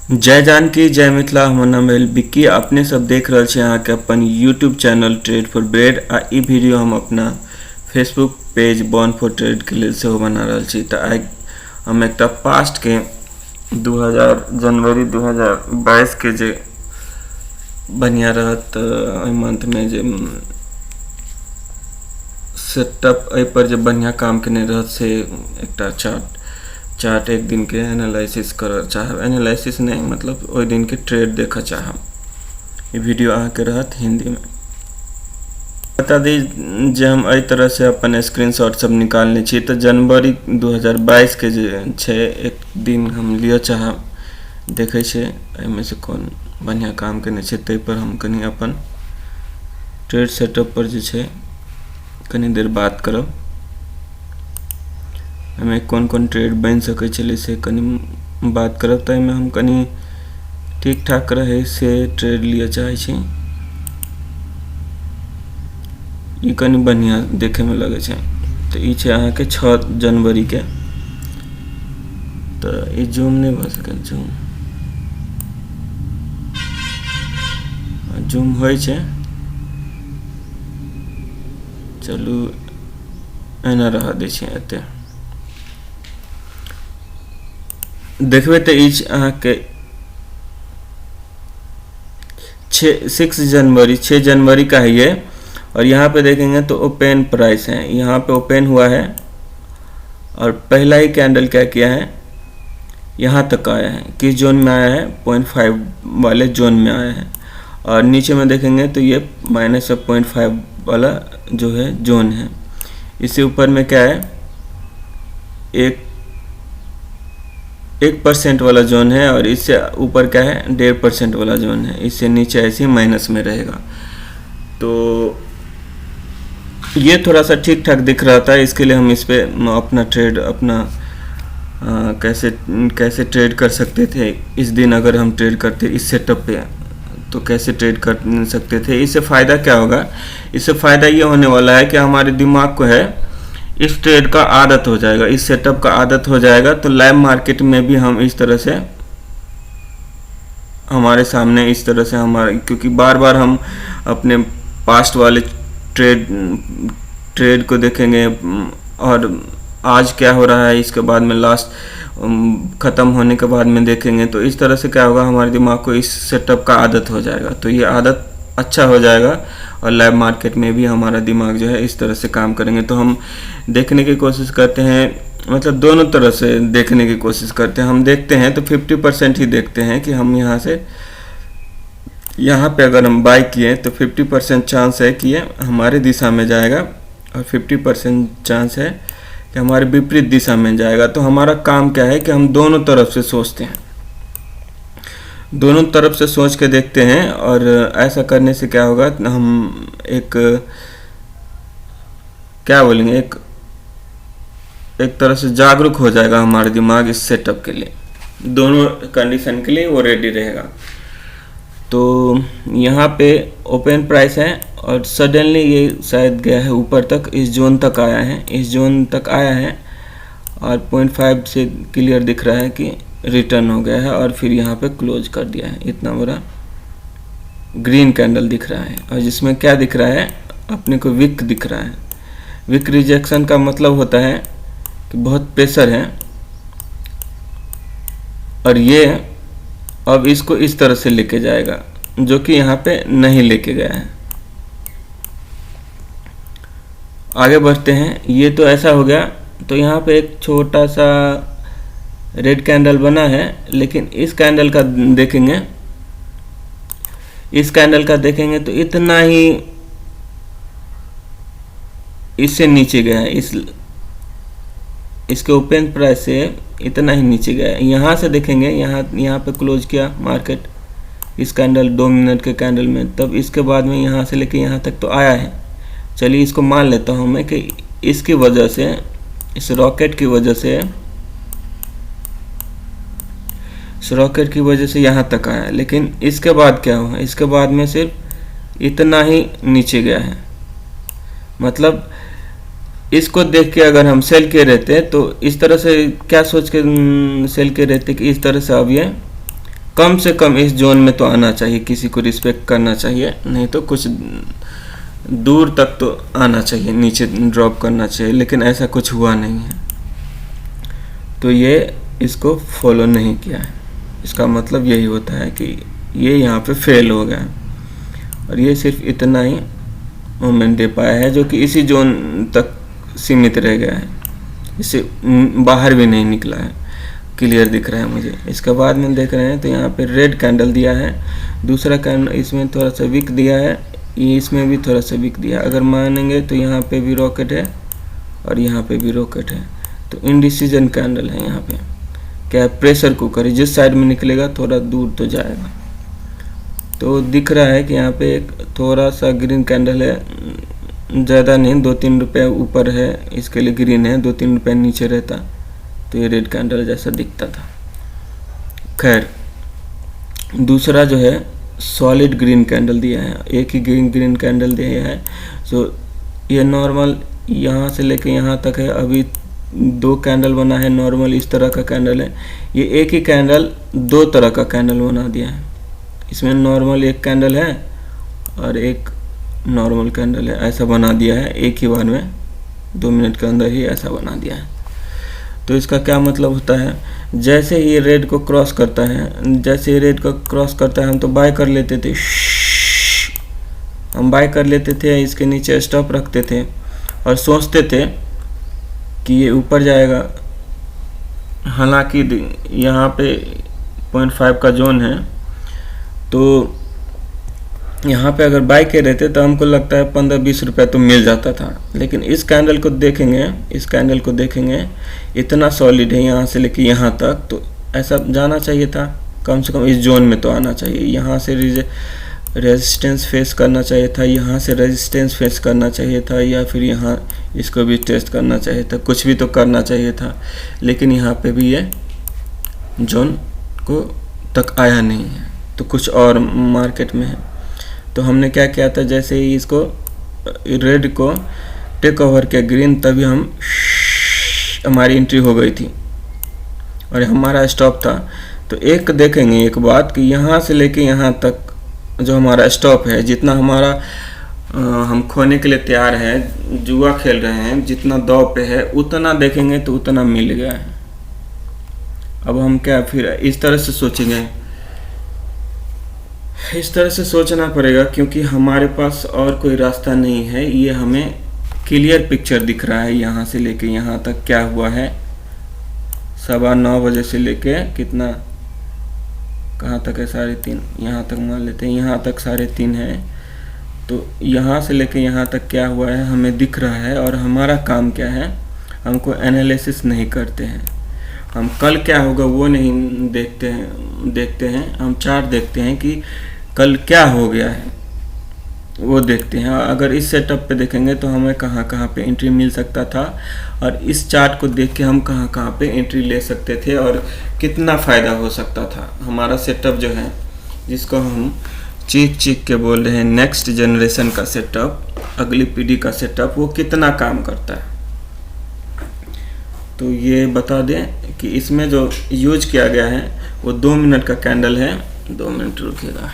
जय जानकी जय मिथिला। हमर नाम है बिक्की। अपने सब देख रहल छी अहाँ के अपन YouTube channel trade for Bread आ ई वीडियो हम अपना Facebook page born for Trade के लिए सेहो बना रहल छी। तो आइ हम एक पास्ट के 2000 जनवरी 2022 के जे बढ़िया रहत मंथ में जे सेटअप एहि पर जे बढ़िया काम केने रहत से एक चार्ट एक दिन के एनालिसिस कर चाहब। एनालिसिस नहीं मतलब ओहि दिन के ट्रेड देखा चाहब। ये वीडियो अहाँ के रहत हिंदी में। बता दी जे हम एहि तरह से अपन स्क्रीनशॉट सब निकालने छी। तो जनवरी 2022 के जे छे एक दिन हम लियो चाहब देखे छे एहिमे से कौन बढ़िया काम केने छे। तै पर हम कनी अपन ट्रेड सेटअप पर जे छे कनी देर बात करब। हमें कौन कौन ट्रेड बन सके छे से कनी बात करब। तो में हम कनी ठीक ठाक रहे से ट्रेड लिया चाहे छी। ये कनी बढ़िया देखे में लगे छे। तो ये छे अहाँ के 6 जनवरी के। तो ये जूम नहीं भ सके जूम होय छे। चलू एना रह दे छे एते देखबे। तो इच अहाँ के 6 जनवरी का है ये। और यहाँ पे देखेंगे तो ओपन प्राइस है, यहाँ पे ओपन हुआ है और पहला ही कैंडल क्या किया है, यहाँ तक आया है। किस जोन में आया है, 0.5 वाले जोन में आया है। और नीचे में देखेंगे तो ये -0.5 वाला जो है जोन है। इससे ऊपर में क्या है, 1% वाला जोन है। और इससे ऊपर क्या है, 1.5% वाला जोन है। इससे नीचे ऐसे माइनस में रहेगा। तो ये थोड़ा सा ठीक ठाक दिख रहा था। इसके लिए हम इस पे अपना ट्रेड कैसे ट्रेड कर सकते थे इस दिन। अगर हम ट्रेड करते इस सेटअप पे तो कैसे ट्रेड कर सकते थे। इससे फ़ायदा क्या होगा, इससे फ़ायदा ये होने वाला है कि हमारे दिमाग को है इस ट्रेड का आदत हो जाएगा, इस सेटअप का आदत हो जाएगा। तो लाइव मार्केट में भी हम इस तरह से हमारे सामने इस तरह से हमारे, क्योंकि बार बार हम अपने पास्ट वाले ट्रेड को देखेंगे और आज क्या हो रहा है इसके बाद में लास्ट ख़त्म होने के बाद में देखेंगे। तो इस तरह से क्या होगा, हमारे दिमाग को इस सेटअप का आदत हो जाएगा। तो ये आदत अच्छा हो जाएगा और लाइव मार्केट में भी हमारा दिमाग जो है इस तरह से काम करेंगे। तो हम देखने की कोशिश करते हैं, मतलब दोनों तरह से देखने की कोशिश करते हैं। हम देखते हैं तो 50% ही देखते हैं कि हम यहाँ पे अगर हम बाय किए तो 50% चांस है कि ये हमारे दिशा में जाएगा और 50% चांस है कि हमारे विपरीत दिशा में जाएगा। तो हमारा काम क्या है कि हम दोनों तरफ से सोचते हैं, दोनों तरफ से सोच के देखते हैं। और ऐसा करने से क्या होगा, हम क्या बोलेंगे, एक तरह से जागरूक हो जाएगा हमारा दिमाग इस सेटअप के लिए। दोनों कंडीशन के लिए वो रेडी रहेगा। तो यहाँ पे ओपन प्राइस है और सडनली ये शायद गया है ऊपर तक, इस जोन तक आया है, इस जोन तक आया है और 0.5 से क्लियर दिख रहा है कि रिटर्न हो गया है। और फिर यहाँ पे क्लोज कर दिया है। इतना बड़ा ग्रीन कैंडल दिख रहा है और जिसमें क्या दिख रहा है, अपने को विक दिख रहा है। विक रिजेक्शन का मतलब होता है कि बहुत प्रेशर है और ये अब इसको इस तरह से लेके जाएगा, जो कि यहाँ पे नहीं लेके गया है। आगे बढ़ते हैं। ये तो ऐसा हो गया। तो यहाँ पे एक छोटा सा रेड कैंडल बना है, लेकिन इस कैंडल का देखेंगे, इस कैंडल का देखेंगे तो इतना ही इससे नीचे गया है, इसके ओपन प्राइस से इतना ही नीचे गया है। यहाँ से देखेंगे, यहाँ पे क्लोज किया मार्केट इस कैंडल 2 मिनट के कैंडल में। तब इसके बाद में यहाँ से लेके यहाँ तक तो आया है। चलिए इसको मान लेता हूँ मैं कि इसकी वजह से, इस रॉकेट की वजह से यहाँ तक आया। लेकिन इसके बाद क्या हुआ, इसके बाद में सिर्फ इतना ही नीचे गया है। मतलब इसको देख के अगर हम सेल के रहते तो इस तरह से क्या सोच के सेल के रहते कि इस तरह से अब ये कम से कम इस जोन में तो आना चाहिए, किसी को रिस्पेक्ट करना चाहिए, नहीं तो कुछ दूर तक तो आना चाहिए, नीचे ड्रॉप करना चाहिए, लेकिन ऐसा कुछ हुआ नहीं है। तो ये इसको फॉलो नहीं किया है, इसका मतलब यही होता है कि ये यहाँ पे फेल हो गया है। और ये सिर्फ इतना ही मूवमेंट दे पाया है जो कि इसी जोन तक सीमित रह गया है, इससे बाहर भी नहीं निकला है। क्लियर दिख रहा है मुझे। इसके बाद में देख रहे हैं तो यहाँ पे रेड कैंडल दिया है, दूसरा कैंडल इसमें थोड़ा सा वीक दिया है, ये इसमें भी थोड़ा सा वीक दिया है। अगर मानेंगे तो यहाँ पे भी रॉकेट है और यहाँ पे भी रॉकेट है, तो इनडिसीजन कैंडल है। यहाँ पे क्या है, प्रेशर कुकर है, जिस साइड में निकलेगा थोड़ा दूर तो जाएगा। तो दिख रहा है कि यहाँ पे एक थोड़ा सा ग्रीन कैंडल है, ज़्यादा नहीं, 2-3 रुपये ऊपर है, इसके लिए ग्रीन है, 2-3 रुपये नीचे रहता तो ये रेड कैंडल जैसा दिखता था। खैर, दूसरा जो है सॉलिड ग्रीन कैंडल दिया है, एक ही ग्रीन कैंडल दिया है। सो ये नॉर्मल यहाँ से लेके यहाँ तक है, अभी 2 कैंडल बना है, नॉर्मल इस तरह का कैंडल है। ये एक ही कैंडल 2 तरह का कैंडल बना दिया है, इसमें नॉर्मल एक कैंडल है और एक नॉर्मल कैंडल है, ऐसा बना दिया है एक ही बार में, 2 मिनट के अंदर ही ऐसा बना दिया है। तो इसका क्या मतलब होता है, जैसे ही रेड को क्रॉस करता है, जैसे ही रेड को क्रॉस करता है, हम तो बाय कर लेते थे, हम बाय कर लेते थे, इसके नीचे स्टॉप रखते थे और सोचते थे कि ये ऊपर जाएगा। हालांकि यहाँ पे 0.5 का जोन है, तो यहाँ पे अगर बाय के रहते तो हमको लगता है 15-20 रुपये तो मिल जाता था। लेकिन इस कैंडल को देखेंगे, इस कैंडल को देखेंगे, इतना सॉलिड है यहाँ से लेके यहाँ तक, तो ऐसा जाना चाहिए था, कम से कम इस जोन में तो आना चाहिए। यहाँ से रेजिस्टेंस फेस करना चाहिए था, यहाँ से रेजिस्टेंस फेस करना चाहिए था, या फिर यहाँ इसको भी टेस्ट करना चाहिए था, कुछ भी तो करना चाहिए था। लेकिन यहाँ पे भी ये जोन को तक आया नहीं है, तो कुछ और मार्केट में है। तो हमने क्या किया था, जैसे ही इसको रेड को टेक ओवर किया ग्रीन, तभी हमारी एंट्री हो गई थी और हमारा स्टॉप था। तो एक देखेंगे एक बात कि यहाँ से लेके यहाँ तक जो हमारा स्टॉप है, जितना हमारा हम खोने के लिए तैयार है, जुआ खेल रहे हैं, जितना दाव पे है उतना देखेंगे तो उतना मिल गया है। अब हम क्या फिर इस तरह से सोचेंगे, इस तरह से सोचना पड़ेगा, क्योंकि हमारे पास और कोई रास्ता नहीं है। ये हमें क्लियर पिक्चर दिख रहा है, यहाँ से लेके यहाँ तक क्या हुआ है। 9:15 बजे से लेके कितना, कहाँ तक है, 3:30, यहाँ तक मान लेते हैं, यहाँ तक 3:30 है। तो यहाँ से लेके यहाँ तक क्या हुआ है हमें दिख रहा है। और हमारा काम क्या है, हमको एनालिसिस नहीं करते हैं, हम कल क्या होगा वो नहीं देखते हैं, हम चार्ट देखते हैं कि कल क्या हो गया है वो देखते हैं। अगर इस सेटअप पे देखेंगे तो हमें कहाँ कहाँ पे एंट्री मिल सकता था, और इस चार्ट को देख के हम कहाँ कहाँ पे एंट्री ले सकते थे और कितना फ़ायदा हो सकता था। हमारा सेटअप जो है, जिसको हम चीख के बोल रहे हैं नेक्स्ट जनरेशन का सेटअप, अगली पीढ़ी का सेटअप, वो कितना काम करता है। तो ये बता दें कि इसमें जो यूज किया गया है वो 2 मिनट का कैंडल है। 2 मिनट रुकिएगा,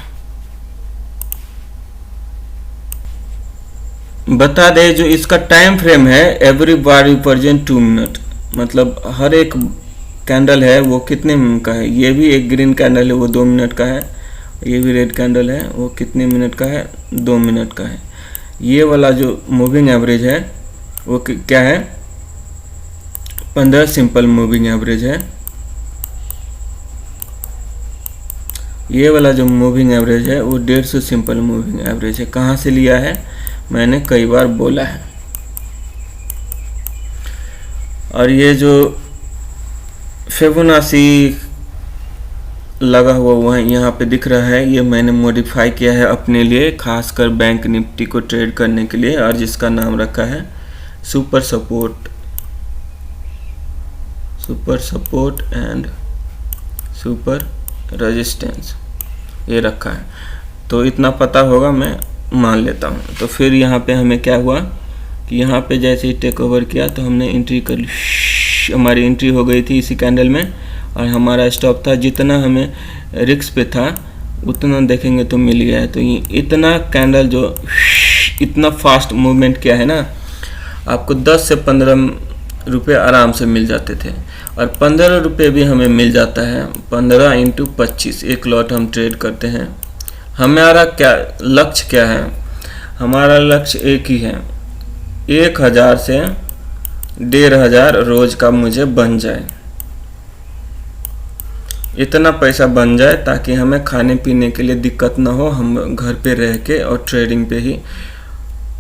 बता दें जो इसका टाइम फ्रेम है, एवरी बार रिप्रेजेंट 2 मिनट, मतलब हर एक कैंडल है वो कितने मिनट का है। ये भी एक ग्रीन कैंडल है वो 2 मिनट का है, ये भी रेड कैंडल है वो कितने मिनट का है, 2 मिनट का है। ये वाला जो मूविंग एवरेज है वो क्या है, 15 सिंपल मूविंग एवरेज है। ये वाला जो मूविंग एवरेज है वो 150 सिंपल मूविंग एवरेज है। कहाँ से लिया है मैंने कई बार बोला है। और ये जो फिबोनाची लगा हुआ वह यहाँ पे दिख रहा है, ये मैंने मॉडिफाई किया है अपने लिए, खासकर बैंक निफ्टी को ट्रेड करने के लिए, और जिसका नाम रखा है super support and super resistance, ये रखा है। तो इतना पता होगा, मैं मान लेता हूँ। तो फिर यहाँ पे हमें क्या हुआ कि यहाँ पे जैसे ही टेक ओवर किया तो हमने एंट्री कर ली, हमारी एंट्री हो गई थी इसी कैंडल में, और हमारा स्टॉप था, जितना हमें रिस्क पे था उतना देखेंगे तो मिल गया है। तो ये इतना कैंडल जो इतना फास्ट मूवमेंट किया है ना, आपको 10 से 15 रुपये आराम से मिल जाते थे, और 15 रुपये भी हमें मिल जाता है। 15 इंटू 25 एक लॉट हम ट्रेड करते हैं। हमारा क्या लक्ष्य क्या है? हमारा लक्ष्य एक ही है, 1000 से 1500 रोज का मुझे बन जाए, इतना पैसा बन जाए ताकि हमें खाने पीने के लिए दिक्कत ना हो, हम घर पे रह के और ट्रेडिंग पे ही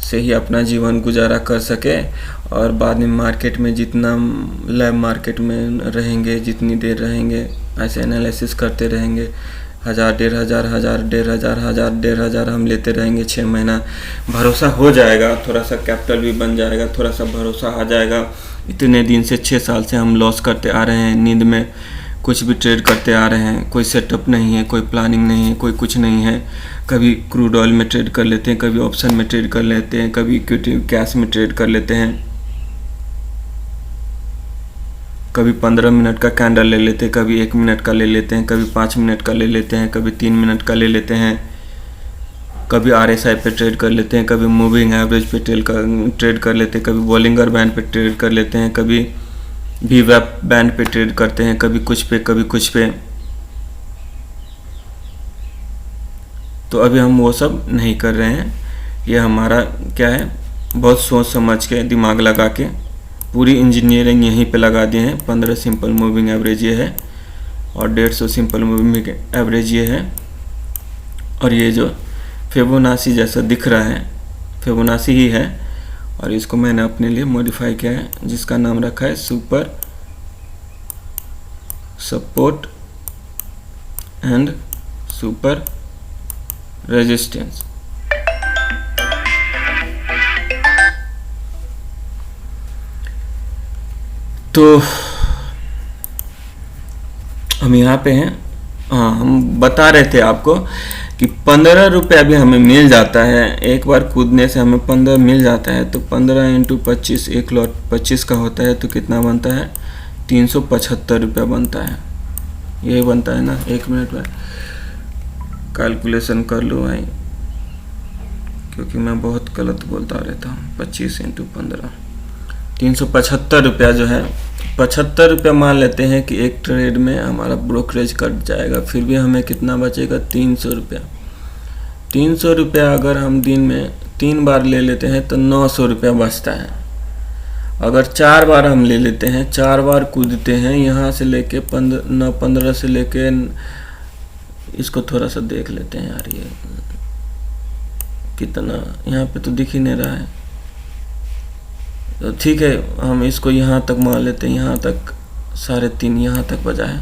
से ही अपना जीवन गुजारा कर सके। और बाद में मार्केट में जितना लाइव मार्केट में रहेंगे, जितनी देर रहेंगे, ऐसे एनालिसिस करते रहेंगे, 1000, 1500, 1000, 1500, 1000, 1500 हम लेते रहेंगे 6 महीना। भरोसा हो जाएगा, थोड़ा सा कैपिटल भी बन जाएगा, थोड़ा सा भरोसा आ जाएगा। इतने दिन से 6 साल से हम लॉस करते आ रहे हैं, नींद में कुछ भी ट्रेड करते आ रहे हैं, कोई सेटअप नहीं है, कोई प्लानिंग नहीं है, कोई कुछ नहीं है। कभी क्रूड ऑयल में ट्रेड कर लेते हैं, कभी ऑप्शन में ट्रेड कर लेते हैं, कभी इक्विटी कैश में ट्रेड कर लेते हैं, कभी 15 मिनट का कैंडल ले लेते हैं, कभी 1 मिनट का ले लेते हैं, कभी 5 मिनट का ले लेते हैं, कभी 3 मिनट का ले लेते हैं, कभी RSI पे ट्रेड कर लेते हैं, कभी मूविंग एवरेज पे ट्रेड कर लेते हैं, कभी बॉलिंगर बैंड पे ट्रेड कर लेते हैं, कभी VWAP बैंड पे ट्रेड करते हैं, कभी कुछ पे कभी कुछ पे। तो अभी हम वो सब नहीं कर रहे हैं। ये हमारा क्या है, बहुत सोच समझ के दिमाग लगा के पूरी इंजीनियरिंग यहीं पे लगा दिए हैं। 15 सिंपल मूविंग एवरेज ये है, और 150 सिंपल मूविंग एवरेज ये है, और ये जो फिबोनाची जैसा दिख रहा है फिबोनाची ही है, और इसको मैंने अपने लिए मॉडिफाई किया है, जिसका नाम रखा है super support and super resistance. तो हम यहाँ पे हैं। हाँ, हम बता रहे थे आपको कि 15 रुपये अभी हमें मिल जाता है, एक बार कूदने से हमें 15 मिल जाता है। तो 15 इंटू 25, एक लॉट 25 का होता है, तो कितना बनता है? 375 रुपया बनता है। यही बनता है ना? 1 मिनट में कैलकुलेशन कर लो भाई, क्योंकि मैं बहुत गलत बोलता रहता हूँ। 25 इंटू 15, 375 रुपया जो है, 75 रुपया मान लेते हैं कि एक ट्रेड में हमारा ब्रोकरेज कट जाएगा, फिर भी हमें कितना बचेगा? 300 रुपया। 300 रुपया अगर हम दिन में 3 बार ले लेते हैं तो 900 रुपया बचता है। अगर 4 बार हम ले लेते हैं, 4 बार कूदते हैं, यहाँ से लेके 15 से लेके, इसको थोड़ा सा देख लेते हैं यार, ये कितना, यहाँ पे तो दिख ही नहीं रहा है। तो ठीक है, हम इसको यहाँ तक मान लेते हैं, यहाँ तक 3.5 यहाँ तक बजाय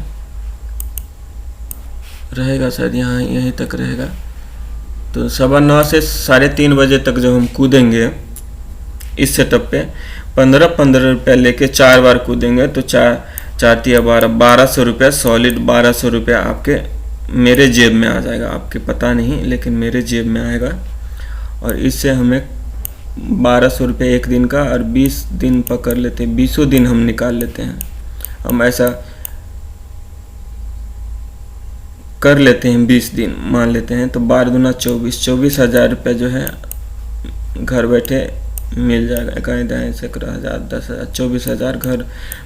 रहेगा, शायद यहाँ यहीं तक रहेगा। तो 9:15 से 3:30 बजे तक जब हम कूदेंगे इस सेटअप पे, 15 रुपया लेके 4 बार कूदेंगे, तो 1200 रुपया सॉलिड, 1200 रुपया आपके मेरे जेब में आ जाएगा। आपके पता नहीं, लेकिन मेरे जेब में आएगा। और इससे हमें 1200 रुपये एक दिन का, और 20 दिन पकड़ लेते हैं, 20 दिन हम निकाल लेते हैं। हम ऐसा कर लेते हैं, 20 दिन मान लेते हैं, तो 12 दूना 24,000 रुपये जो है घर बैठे मिल जाएगा। कहीं दाएँ से 10,000, 10,000, 24,000 घर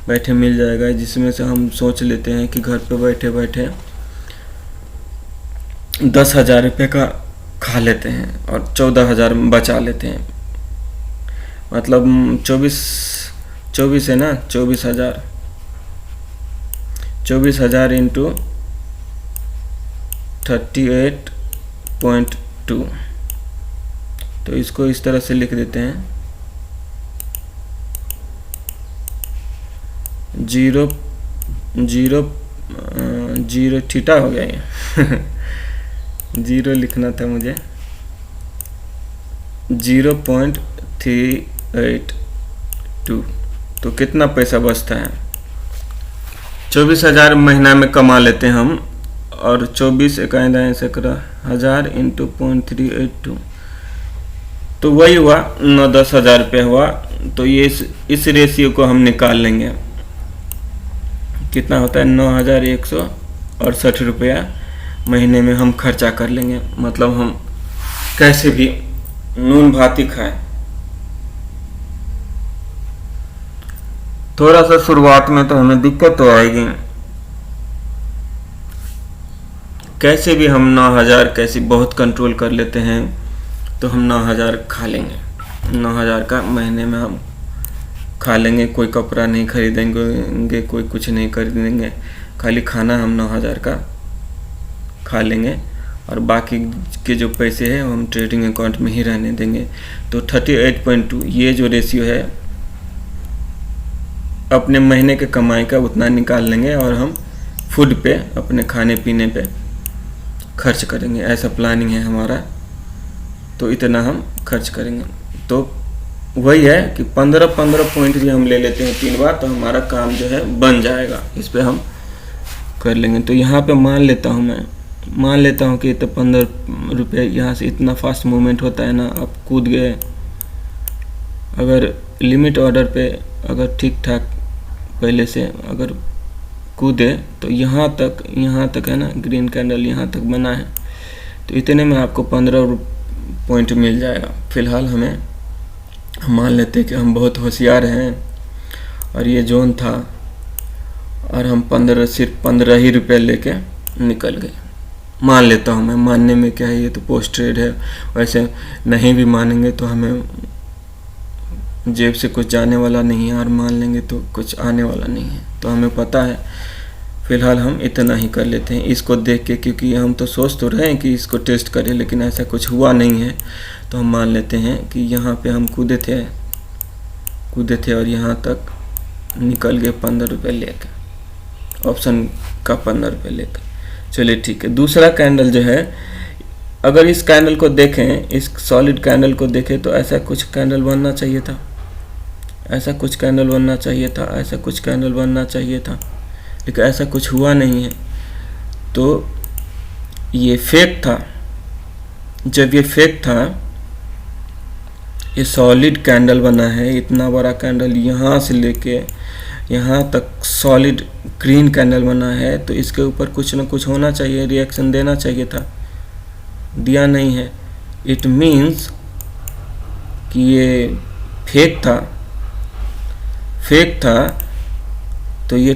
बैठे मिल जाएगा, जिसमें से हम सोच लेते हैं कि घर पे बैठे बैठे 10,000 रुपये का खा लेते हैं और 14,000 बचा लेते हैं। मतलब 24 है ना, 24,000 इंटू 38.2। तो इसको इस तरह से लिख देते हैं, 0 थीटा हो गया ये 0 लिखना था मुझे, 0.382। तो कितना पैसा बचता है? 24,000 महीना में कमा लेते हैं हम, और 24,000 इंटू 0.382, तो वही हुआ 9-10,000 रुपये हुआ। तो ये इस रेशियो को हम निकाल लेंगे कितना होता है 9,168 रुपया महीने में हम खर्चा कर लेंगे। मतलब हम कैसे भी नून भात ही खाएं। थोड़ा सा शुरुआत में तो हमें दिक्कत तो आएगी, कैसे भी हम 9,000 कैसे बहुत कंट्रोल कर लेते हैं, तो हम 9,000 खा लेंगे। 9,000 का महीने में हम खा लेंगे। कोई कपड़ा नहीं खरीदेंगे, कोई कुछ नहीं खरीदेंगे, खाली खाना हम 9,000 का खा लेंगे और बाकी के जो पैसे हैं हम ट्रेडिंग अकाउंट में ही रहने देंगे। तो 38.2 ये जो रेशियो है अपने महीने के कमाई का उतना निकाल लेंगे और हम फूड पे, अपने खाने पीने पे खर्च करेंगे। ऐसा प्लानिंग है हमारा, तो इतना हम खर्च करेंगे। तो वही है कि 15 पॉइंट भी हम ले लेते हैं 3 बार, तो हमारा काम जो है बन जाएगा। इस पे हम कर लेंगे। तो यहाँ पे मान लेता हूँ कि तो 15 रुपये यहाँ से इतना फास्ट मूवमेंट होता है ना, आप कूद गए। अगर लिमिट ऑर्डर पे अगर ठीक ठाक पहले से अगर कूदे तो यहाँ तक है ना, ग्रीन कैंडल यहाँ तक बना है, तो इतने में आपको 15 पॉइंट मिल जाएगा। फिलहाल हम मान लेते हैं कि हम बहुत होशियार हैं और ये जोन था और हम सिर्फ 15 ही रुपये लेके निकल गए। मान लेता हूँ मैं, मानने में क्या है, ये तो पोस्ट ट्रेड है। वैसे नहीं भी मानेंगे तो हमें जेब से कुछ जाने वाला नहीं है, और मान लेंगे तो कुछ आने वाला नहीं है, तो हमें पता है। फिलहाल हम इतना ही कर लेते हैं इसको देख के, क्योंकि हम तो सोच तो रहे हैं कि इसको टेस्ट करें, लेकिन ऐसा कुछ हुआ नहीं है। तो हम मान लेते हैं कि यहाँ पे हम कूदे थे और यहाँ तक निकल गए 15 रुपये लेकर, ऑप्शन का 15 रुपये लेकर। चलिए ठीक है। दूसरा कैंडल जो है, अगर इस कैंडल को देखें, इस सॉलिड कैंडल को देखें, तो ऐसा कुछ कैंडल बनना चाहिए था, ऐसा कुछ कैंडल बनना चाहिए था, ऐसा कुछ कैंडल बनना चाहिए था, लेकिन ऐसा कुछ हुआ नहीं है। तो ये फेक था। जब ये फेक था, ये सॉलिड कैंडल बना है, इतना बड़ा कैंडल यहाँ से लेके यहाँ तक सॉलिड ग्रीन कैंडल बना है, तो इसके ऊपर कुछ ना कुछ होना चाहिए, रिएक्शन देना चाहिए था, दिया नहीं है। इट मीन्स कि ये फेक था। तो ये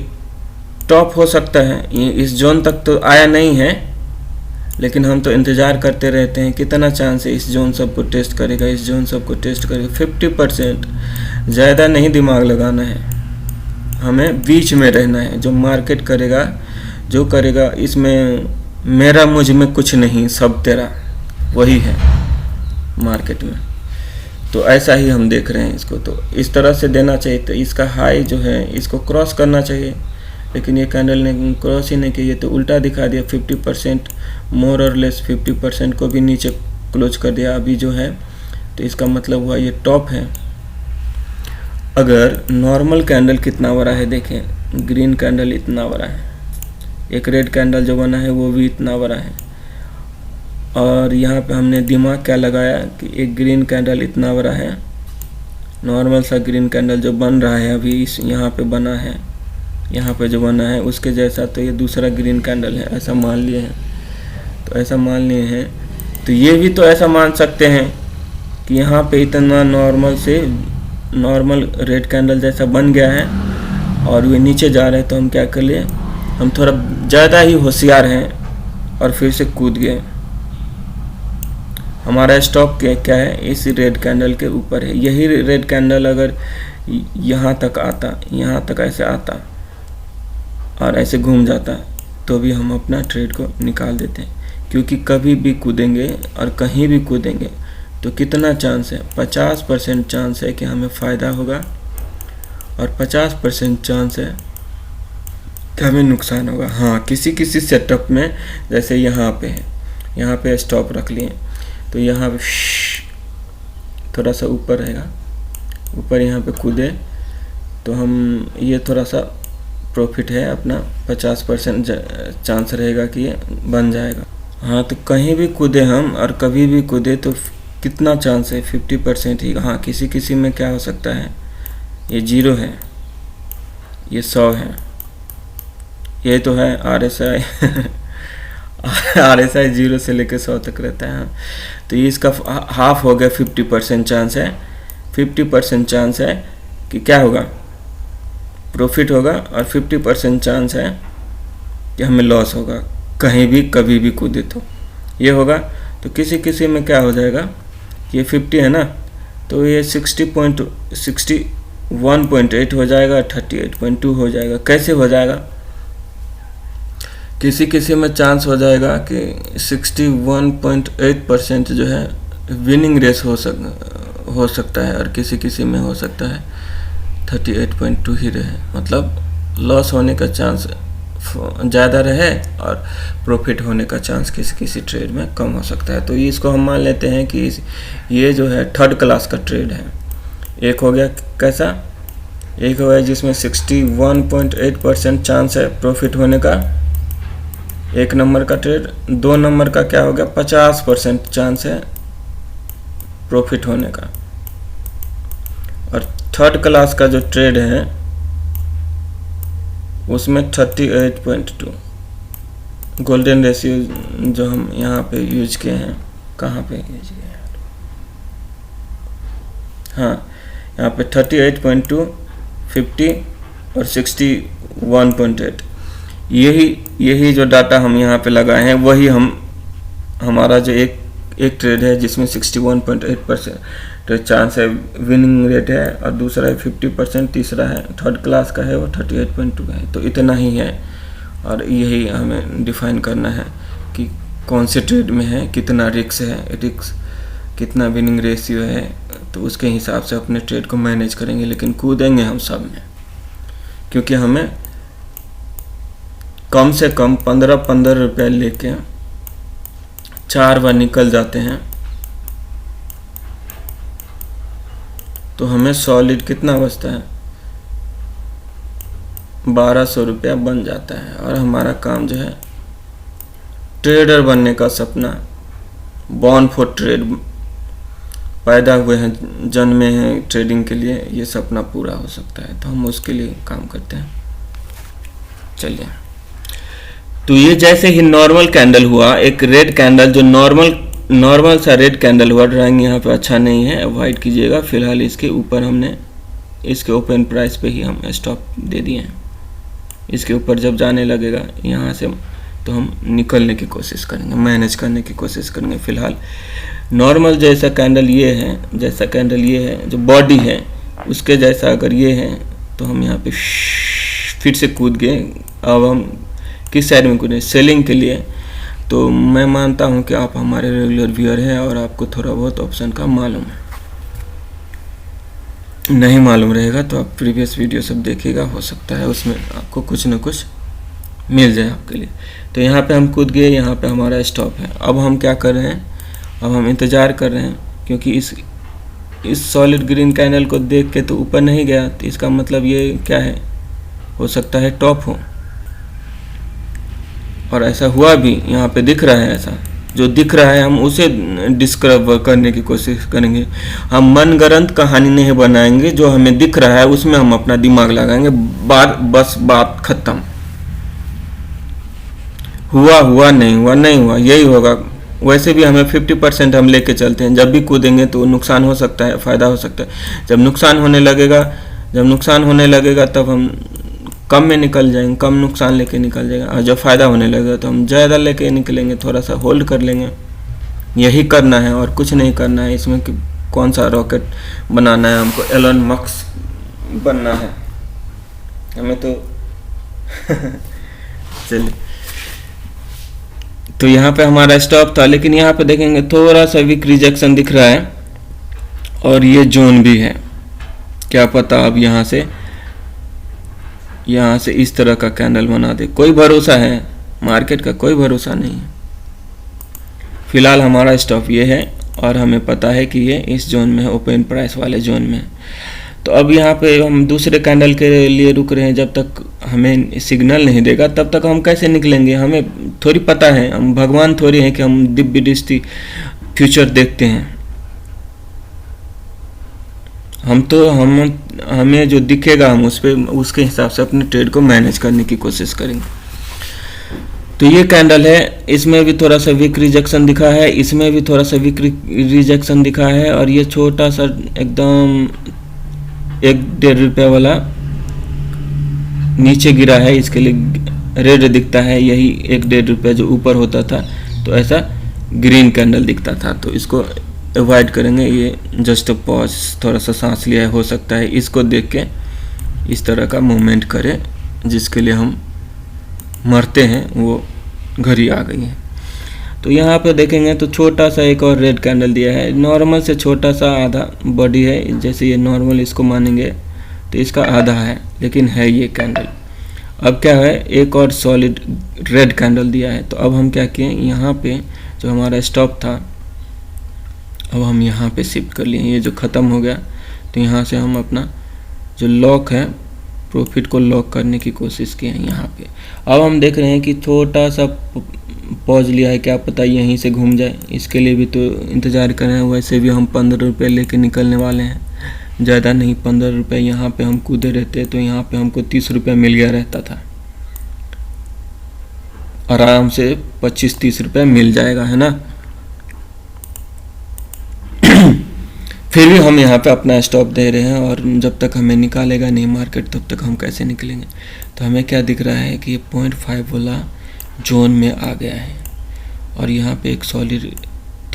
टॉप हो सकता है, ये इस जोन तक तो आया नहीं है, लेकिन हम तो इंतज़ार करते रहते हैं कितना चांस है इस जोन सबको टेस्ट करेगा, इस जोन सबको टेस्ट करेगा। 50%, ज़्यादा नहीं दिमाग लगाना है, हमें बीच में रहना है। जो मार्केट करेगा, जो करेगा, इसमें मेरा मुझ में कुछ नहीं, सब तेरा, वही है मार्केट में। तो ऐसा ही हम देख रहे हैं इसको, तो इस तरह से देना चाहिए। तो इसका हाई जो है इसको क्रॉस करना चाहिए, लेकिन ये कैंडल ने क्रॉस ही नहीं किया, तो उल्टा दिखा दिया। 50% मोर और लेस 50% को भी नीचे क्लोज कर दिया अभी जो है। तो इसका मतलब हुआ ये टॉप है। अगर नॉर्मल कैंडल कितना बड़ा है देखें, ग्रीन कैंडल इतना बड़ा है, एक रेड कैंडल जो बना है वो भी इतना बड़ा है, और यहाँ पे हमने दिमाग क्या लगाया कि एक ग्रीन कैंडल इतना बड़ा है, नॉर्मल सा ग्रीन कैंडल जो बन रहा है अभी इस यहाँ पे बना है, यहाँ पे जो बना है उसके जैसा, तो ये दूसरा ग्रीन कैंडल है, ऐसा मान लिए हैं। तो ऐसा मान लिए हैं, तो ये भी तो ऐसा मान सकते हैं कि यहाँ पे इतना नॉर्मल रेड कैंडल जैसा बन गया है और वे नीचे जा रहे हैं। तो हम क्या कर लिए, हम थोड़ा ज़्यादा ही होशियार हैं और फिर से कूद गए। हमारा स्टॉप क्या है, इस रेड कैंडल के ऊपर है। यही रेड कैंडल अगर यहाँ तक आता, यहाँ तक ऐसे आता और ऐसे घूम जाता, तो भी हम अपना ट्रेड को निकाल देते हैं। क्योंकि कभी भी कूदेंगे और कहीं भी कूदेंगे तो कितना चांस है, 50% चांस है कि हमें फ़ायदा होगा और 50% चांस है कि हमें नुकसान होगा। हाँ, किसी किसी सेटअप में, जैसे यहाँ पे है, यहाँ पे स्टॉप रख लिए, तो यहाँ पे थोड़ा सा ऊपर रहेगा, ऊपर यहाँ पे कूदे तो हम, ये थोड़ा सा प्रॉफिट है अपना, 50% चांस रहेगा कि ये बन जाएगा। हाँ, तो कहीं भी कूदे हम और कभी भी कूदे तो कितना चांस है, 50% ही। हाँ, किसी किसी में क्या हो सकता है, ये 0 है, ये 100 है, ये तो है RSI RSI 0 से लेकर 100 तक रहता है। तो ये इसका हाफ हो गया, 50% चांस है, 50% चांस है कि क्या होगा, प्रॉफिट होगा, और 50% चांस है कि हमें लॉस होगा कहीं भी कभी भी कूदे तो ये होगा। तो किसी किसी में क्या हो जाएगा, ये 50 है ना, तो ये 61.8 हो जाएगा, 38.2 हो जाएगा। कैसे हो जाएगा, किसी किसी में चांस हो जाएगा कि 61.8% जो है विनिंग रेस हो सकता है, और किसी किसी में हो सकता है 38.2 ही रहे, मतलब लॉस होने का चांस ज़्यादा रहे और प्रॉफिट होने का चांस किसी किसी ट्रेड में कम हो सकता है। तो इसको हम मान लेते हैं कि ये जो है थर्ड क्लास का ट्रेड है। एक हो गया कैसा, एक हो गया जिसमें 61.8% चांस है प्रॉफिट होने का, एक नंबर का ट्रेड। दो नंबर का क्या हो गया, 50% चांस है प्रॉफिट होने का। और थर्ड क्लास का जो ट्रेड है उसमें 38.2 गोल्डन रेशियो जो हम यहाँ पे यूज किए हैं, कहाँ पे यूज किए हैं, हाँ यहाँ पे 38.2, 50 और 61.8, यही जो डाटा हम यहाँ पे लगाए हैं वही हमारा जो एक ट्रेड है जिसमें 61.8% चांस है विनिंग रेट है, और दूसरा है 50%, तीसरा है थर्ड क्लास का है वो 38.2 का है। तो इतना ही है, और यही हमें डिफाइन करना है कि कौन से ट्रेड में है, कितना रिस्क है, कितना विनिंग रेशियो है, तो उसके हिसाब से अपने ट्रेड को मैनेज करेंगे। लेकिन कूदेंगे हम सब में, क्योंकि हमें कम से कम 15-15 रुपये लेके 4 बार निकल जाते हैं, तो हमें सॉलिड कितना बचता है, 1200 रुपया बन जाता है। और हमारा काम जो है ट्रेडर बनने का सपना, बॉर्न फॉर ट्रेड, पैदा हुए हैं, जन्मे हैं ट्रेडिंग के लिए, ये सपना पूरा हो सकता है। तो हम उसके लिए काम करते हैं। चलिए, तो ये जैसे ही नॉर्मल कैंडल हुआ, एक रेड कैंडल जो नॉर्मल सा रेड कैंडल हुआ, ड्राइंग यहाँ पे अच्छा नहीं है, अवॉइड कीजिएगा। फिलहाल इसके ऊपर हमने इसके ओपन प्राइस पे ही हम स्टॉप दे दिए हैं। इसके ऊपर जब जाने लगेगा यहाँ से तो हम निकलने की कोशिश करेंगे, मैनेज करने की कोशिश करेंगे। फिलहाल नॉर्मल जैसा कैंडल ये है, जो बॉडी है उसके जैसा अगर ये है, तो हम यहाँ पे फिर से कूद गए। अब हम किस साइड में कूदें, सेलिंग के लिए। तो मैं मानता हूँ कि आप हमारे रेगुलर व्यूअर हैं और आपको थोड़ा बहुत ऑप्शन का मालूम है। नहीं मालूम रहेगा तो आप प्रीवियस वीडियो सब देखिएगा, हो सकता है उसमें आपको कुछ न कुछ मिल जाए आपके लिए। तो यहाँ पे हम कूद गए, यहाँ पे हमारा स्टॉप है। अब हम क्या कर रहे हैं, अब हम इंतज़ार कर रहे हैं, क्योंकि इस सॉलिड ग्रीन कैंडल को देख के तो ऊपर नहीं गया, तो इसका मतलब ये क्या है, हो सकता है टॉप हो। और ऐसा हुआ भी, यहाँ पे दिख रहा है, ऐसा जो दिख रहा है हम उसे डिस्कवर करने की कोशिश करेंगे। हम मनगढ़ंत कहानी नहीं बनाएंगे, जो हमें दिख रहा है उसमें हम अपना दिमाग लगाएंगे, बस बात खत्म। हुआ नहीं हुआ यही होगा। वैसे भी हमें 50% हम लेके चलते हैं, जब भी कूदेंगे तो नुकसान हो सकता है, फ़ायदा हो सकता है। जब नुकसान होने लगेगा तब हम कम में निकल जाएंगे, कम नुकसान लेके निकल जाएगा। और जब फ़ायदा होने लगेगा तो हम ज़्यादा लेके निकलेंगे, थोड़ा सा होल्ड कर लेंगे। यही करना है और कुछ नहीं करना है। इसमें कि कौन सा रॉकेट बनाना है, हमको एलन मस्क बनना है हमें तो चलिए, तो यहाँ पे हमारा स्टॉप था, लेकिन यहाँ पे देखेंगे थोड़ा सा वीक रिजेक्शन दिख रहा है और ये जोन भी है। क्या पता अब यहाँ से इस तरह का कैंडल बना दे। कोई भरोसा है, मार्केट का कोई भरोसा नहीं है। फिलहाल हमारा स्टॉप ये है और हमें पता है कि ये इस जोन में है, ओपन प्राइस वाले जोन में। तो अब यहाँ पे हम दूसरे कैंडल के लिए रुक रहे हैं। जब तक हमें सिग्नल नहीं देगा तब तक हम कैसे निकलेंगे, हमें थोड़ी पता है। हम भगवान थोड़ी हैं कि हम दिव्य दृष्टि फ्यूचर देखते हैं। हमें जो दिखेगा हम उसके हिसाब से अपने ट्रेड को मैनेज करने की कोशिश करेंगे। तो ये कैंडल है, इसमें भी थोड़ा सा वीक रिजेक्शन दिखा है, इसमें भी थोड़ा सा वीक रिजेक्शन दिखा है, और ये छोटा सा एकदम 1-1.5 रुपये वाला नीचे गिरा है, इसके लिए रेड दिखता है। यही 1-1.5 रुपये जो ऊपर होता था तो ऐसा ग्रीन कैंडल दिखता था। तो इसको अवॉइड करेंगे। ये जस्ट पॉज, थोड़ा सा सांस लिया हो सकता है, इसको देख के इस तरह का मूवमेंट करें जिसके लिए हम मरते हैं वो घड़ी आ गई है। तो यहाँ पे देखेंगे तो छोटा सा एक और रेड कैंडल दिया है, नॉर्मल से छोटा सा आधा बॉडी है, जैसे ये नॉर्मल इसको मानेंगे तो इसका आधा है, लेकिन है ये कैंडल। अब क्या है, एक और सॉलिड रेड कैंडल दिया है। तो अब हम क्या किए, यहाँ पे जो हमारा स्टॉप था अब हम यहाँ पे शिफ्ट कर लिए, ये जो ख़त्म हो गया तो यहाँ से हम अपना जो लॉक है प्रॉफिट को लॉक करने की कोशिश किए हैं यहाँ पे। अब हम देख रहे हैं कि छोटा सा पॉज लिया है, क्या पता यहीं से घूम जाए, इसके लिए भी तो इंतज़ार कर रहे हैं। वैसे भी हम 15 रुपये लेके निकलने वाले हैं, ज़्यादा नहीं, 15 रुपये। यहाँ पे हम कूदे रहते तो यहाँ पे हमको 30 रुपये मिल गया रहता था, आराम से 25-30 रुपये मिल जाएगा, है ना। फिर भी हम यहाँ पे अपना स्टॉप दे रहे हैं, और जब तक हमें निकालेगा नहीं मार्केट तब तक हम कैसे निकलेंगे। तो हमें क्या दिख रहा है कि ये 0.5 वाला जोन में आ गया है, और यहाँ पे एक सॉलिड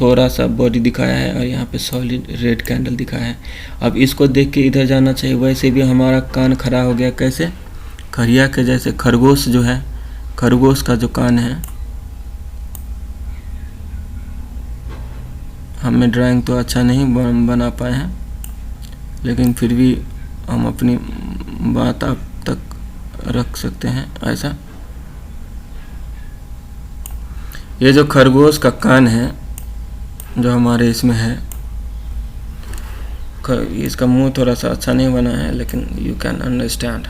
थोड़ा सा बॉडी दिखाया है, और यहाँ पे सॉलिड रेड कैंडल दिखाया है। अब इसको देख के इधर जाना चाहिए। वैसे भी हमारा कान खड़ा हो गया, कैसे, खरिया के जैसे। खरगोश जो है, खरगोश का जो कान है, हमें ड्राइंग तो अच्छा नहीं बना पाए हैं, लेकिन फिर भी हम अपनी बात आप तक रख सकते हैं ऐसा। ये जो खरगोश का कान है जो हमारे इसमें है, इसका मुंह थोड़ा सा अच्छा नहीं बना है, लेकिन यू कैन अंडरस्टैंड।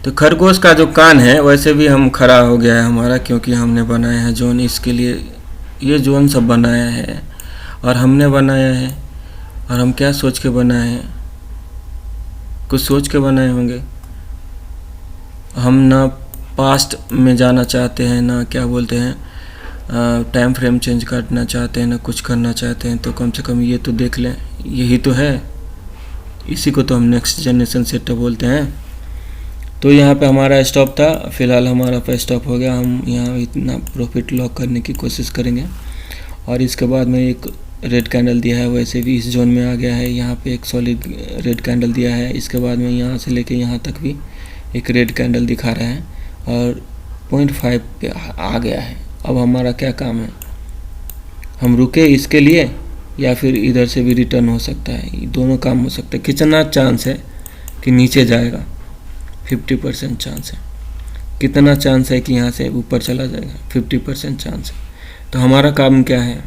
तो खरगोश का जो कान है वैसे भी हम खड़ा हो गया है हमारा, क्योंकि हमने बनाया है जोन। इसके लिए ये जोन सब बनाया है, और हमने बनाया है, और हम क्या सोच के बनाए हैं, कुछ सोच के बनाए होंगे। हम ना पास्ट में जाना चाहते हैं, ना क्या बोलते हैं टाइम फ्रेम चेंज करना चाहते हैं, ना कुछ करना चाहते हैं। तो कम से कम ये तो देख लें, यही तो है, इसी को तो हम नेक्स्ट जनरेशन सेटअप बोलते हैं। तो यहाँ पे हमारा स्टॉप था, फिलहाल हमारा पे स्टॉप हो गया। हम यहाँ इतना प्रॉफिट लॉक करने की कोशिश करेंगे, और इसके बाद में एक रेड कैंडल दिया है, वैसे भी इस जोन में आ गया है। यहाँ पे एक सॉलिड रेड कैंडल दिया है, इसके बाद में यहाँ से लेके यहाँ तक भी एक रेड कैंडल दिखा रहा है, और 0.5 पे आ गया है। अब हमारा क्या काम है, हम रुके इसके लिए, या फिर इधर से भी रिटर्न हो सकता है, दोनों काम हो सकता है। कितना चांस है कि नीचे जाएगा, 50% चांस है। कितना चांस है कि यहाँ से ऊपर चला जाएगा, 50% चांस है। तो हमारा काम क्या है,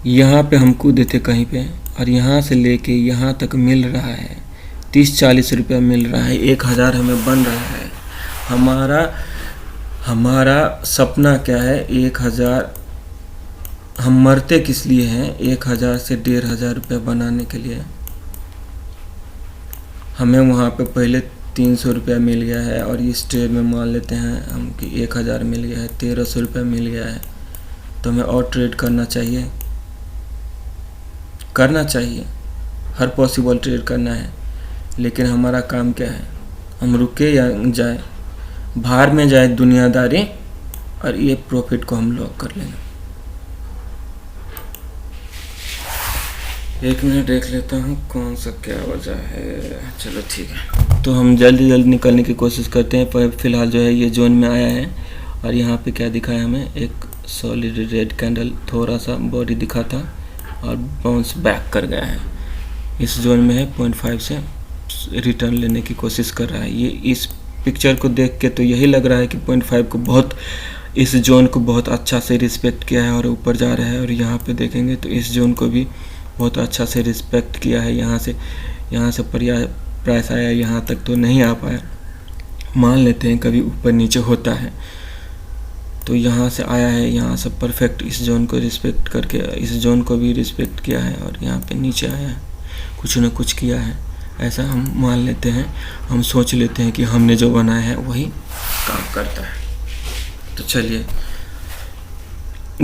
यहाँ पे हम कूदे थे कहीं पे, और यहाँ से लेके यहाँ तक मिल रहा है 30-40 रुपये मिल रहा है, 1000 हमें बन रहा है। हमारा सपना क्या है, 1000। हम मरते किस लिए हैं, 1000 से 1500 रुपये बनाने के लिए। हमें वहाँ पे पहले 300 रुपया मिल गया है, और इस ट्रेड में मान लेते हैं हम कि 1000 मिल गया है, 1300 रुपया मिल गया है। तो हमें और ट्रेड करना चाहिए, हर पॉसिबल ट्रेड करना है। लेकिन हमारा काम क्या है, हम रुके या जाए, बाहर में जाए दुनियादारी, और ये प्रॉफिट को हम लॉक कर लेंगे। 1 मिनट देख लेता हूँ कौन सा क्या वजह है। चलो ठीक है, तो हम जल्दी निकलने की कोशिश करते हैं। पर फिलहाल जो है ये जोन में आया है, और यहाँ पे क्या दिखा है हमें, एक सॉलिड रेड कैंडल, थोड़ा सा बॉडी दिखा था और बाउंस बैक कर गया है। इस जोन में है, 0.5 से रिटर्न लेने की कोशिश कर रहा है। ये इस पिक्चर को देख के तो यही लग रहा है कि 0.5 को बहुत, इस जोन को बहुत अच्छा से रिस्पेक्ट किया है और ऊपर जा रहा है। और यहाँ पे देखेंगे तो इस जोन को भी बहुत अच्छा से रिस्पेक्ट किया है। यहाँ से प्राइस आया, यहाँ तक तो नहीं आ पाया, मान लेते हैं कभी ऊपर नीचे होता है। तो यहाँ से आया है, यहाँ से परफेक्ट इस जोन को रिस्पेक्ट करके इस जोन को भी रिस्पेक्ट किया है, और यहाँ पे नीचे आया है, कुछ न कुछ किया है। ऐसा हम मान लेते हैं, हम सोच लेते हैं कि हमने जो बनाया है वही काम करता है। तो चलिए,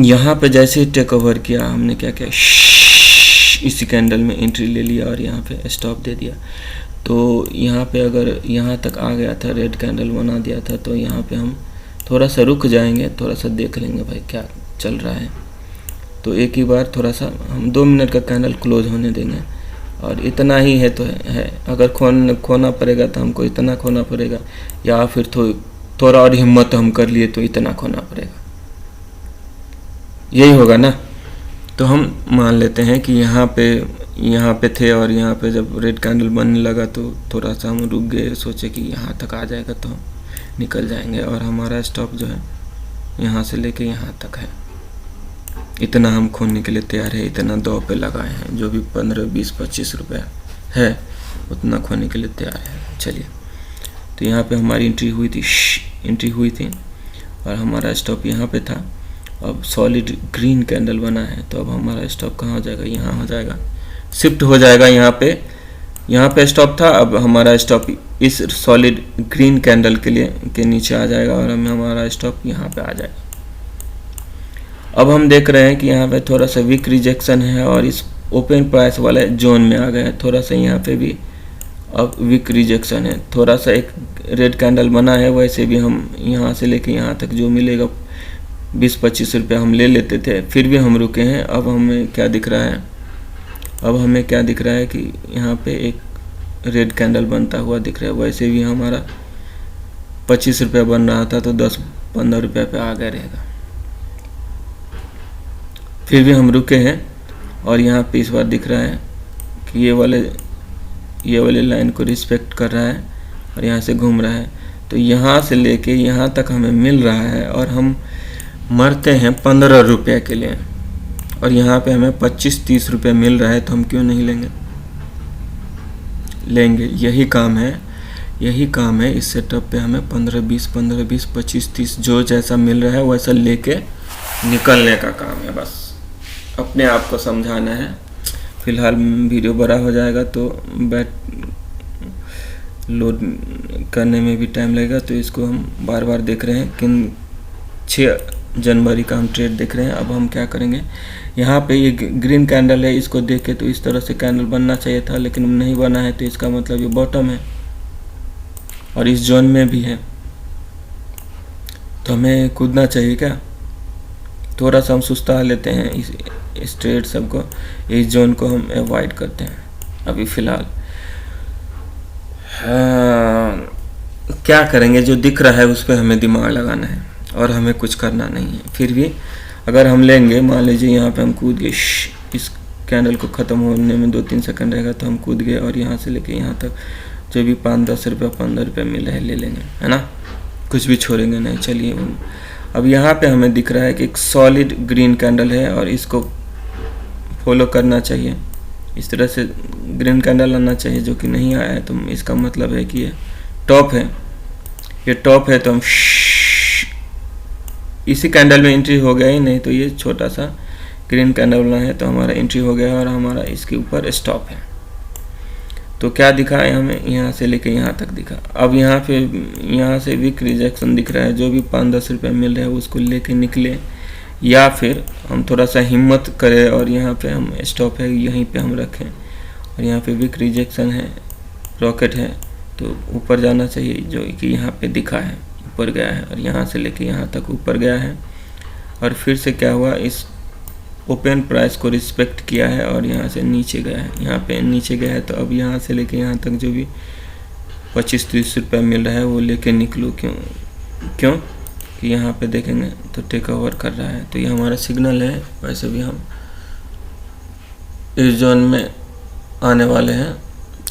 यहाँ पे जैसे ही टेक ओवर किया हमने क्या किया, इसी कैंडल में एंट्री ले लिया और यहाँ पे स्टॉप दे दिया। तो यहाँ पे अगर यहाँ तक आ गया था, रेड कैंडल बना दिया था, तो यहाँ पे हम थोड़ा सा रुक जाएंगे, थोड़ा सा देख लेंगे भाई क्या चल रहा है। तो एक ही बार थोड़ा सा हम 2 मिनट का कैंडल क्लोज होने देंगे, और इतना ही है तो है। अगर खोना पड़ेगा तो हमको इतना खोना पड़ेगा, या फिर थोड़ा और हिम्मत हम कर लिए तो इतना खोना पड़ेगा, यही होगा ना। तो हम मान लेते हैं कि यहाँ पे थे, और यहाँ पे जब रेड कैंडल बनने लगा तो थोड़ा सा हम रुक गए, सोचे कि यहाँ तक आ जाएगा तो हम निकल जाएंगे, और हमारा स्टॉप जो है यहाँ से लेके यहाँ तक है। इतना हम खोने के लिए तैयार है, इतना दो पे लगाए हैं, जो भी 15, 20, 25 रुपये है उतना खोने के लिए तैयार है। चलिए, तो यहाँ पे हमारी एंट्री हुई थी और हमारा स्टॉप यहाँ पे था। अब सॉलिड ग्रीन कैंडल बना है, तो अब हमारा स्टॉप कहाँ हो जाएगा, यहाँ हो जाएगा, शिफ्ट हो जाएगा। यहाँ पे स्टॉप था, अब हमारा स्टॉप इस सॉलिड ग्रीन कैंडल के नीचे आ जाएगा, और हमारा स्टॉप यहाँ पे आ जाएगा। अब हम देख रहे हैं कि यहाँ पे थोड़ा सा वीक रिजेक्शन है, और इस ओपन प्राइस वाले जोन में आ गए हैं। थोड़ा सा यहाँ पे भी अब वीक रिजेक्शन है, थोड़ा सा एक रेड कैंडल बना है, वैसे भी हम यहाँ से लेके यहाँ तक जो मिलेगा 20-25 रुपये हम ले लेते थे, फिर भी हम रुके हैं। अब हमें क्या दिख रहा है, कि यहाँ पे एक रेड कैंडल बनता हुआ दिख रहा है, वैसे भी हमारा 25 रुपये बन रहा था, तो 10-15 रुपये पे आ गया रहेगा, फिर भी हम रुके हैं। और यहाँ पे इस बार दिख रहा है कि ये वाले लाइन को रिस्पेक्ट कर रहा है और यहाँ से घूम रहा है, तो यहाँ से लेके यहाँ तक हमें मिल रहा है, और हम मरते हैं 15 रुपये के लिए, और यहाँ पे हमें 25-30 रुपये मिल रहा है, तो हम क्यों नहीं लेंगे। यही काम है इस सेटअप पे, हमें 15-20, 15-20, 25-30 जो जैसा मिल रहा है वैसा लेके निकलने का काम है। बस अपने आप को समझाना है। फिलहाल वीडियो बड़ा हो जाएगा तो लोड करने में भी टाइम लगेगा, तो इसको हम बार बार देख रहे हैं। किन 6 जनवरी का हम ट्रेड देख रहे हैं। अब हम क्या करेंगे, यहाँ पे ये ग्रीन कैंडल है, इसको देख के तो इस तरह से कैंडल बनना चाहिए था, लेकिन नहीं बना है, तो इसका मतलब ये बॉटम है और इस जोन में भी है, तो हमें कूदना चाहिए क्या। थोड़ा सा हम सुस्ता लेते हैं इस ट्रेड सबको, इस जोन को हम अवॉइड करते हैं अभी फ़िलहाल। क्या करेंगे, जो दिख रहा है उस पर हमें दिमाग लगाना है और हमें कुछ करना नहीं है। फिर भी अगर हम लेंगे, मान लीजिए यहाँ पे हम कूद गए, इस कैंडल को ख़त्म होने में 2-3 सेकंड रहेगा, तो हम कूद गए और यहाँ से लेके यहाँ तक जो भी 5-10 रुपये 15 रुपये मिल रहा है ले लेंगे, है ना, कुछ भी छोड़ेंगे नहीं। चलिए, अब यहाँ पे हमें दिख रहा है कि एक सॉलिड ग्रीन कैंडल है और इसको फॉलो करना चाहिए। इस तरह से ग्रीन कैंडल आना चाहिए, जो कि नहीं आया है, तो इसका मतलब है कि ये टॉप है, तो हम इसी कैंडल में एंट्री हो गया ही, नहीं तो ये छोटा सा ग्रीन कैंडल बना है, तो हमारा एंट्री हो गया और हमारा इसके ऊपर स्टॉप है। तो क्या दिखा है हमें, यहाँ से लेके यहाँ तक दिखा। अब यहाँ से वीक रिजेक्शन दिख रहा है, जो भी 5-10 रुपये मिल रहा है उसको लेके निकले, या फिर हम थोड़ा सा हिम्मत करें और यहाँ पे हम स्टॉप है यहीं पे हम रखें, और यहाँ पे वीक रिजेक्शन है, रॉकेट है, तो ऊपर जाना चाहिए, जो कि यहाँ पे दिखा है, ऊपर गया है, और यहाँ से लेके यहाँ तक ऊपर गया है, और फिर से क्या हुआ, इस ओपन प्राइस को रिस्पेक्ट किया है और यहाँ से नीचे गया है, यहाँ पे नीचे गया है। तो अब यहाँ से लेके यहाँ तक जो भी 25-30 रुपये मिल रहा है वो लेके निकलो। क्यों कि यहाँ पे देखेंगे तो टेक ओवर कर रहा है, तो ये हमारा सिग्नल है। वैसे भी हम इस जोन में आने वाले हैं,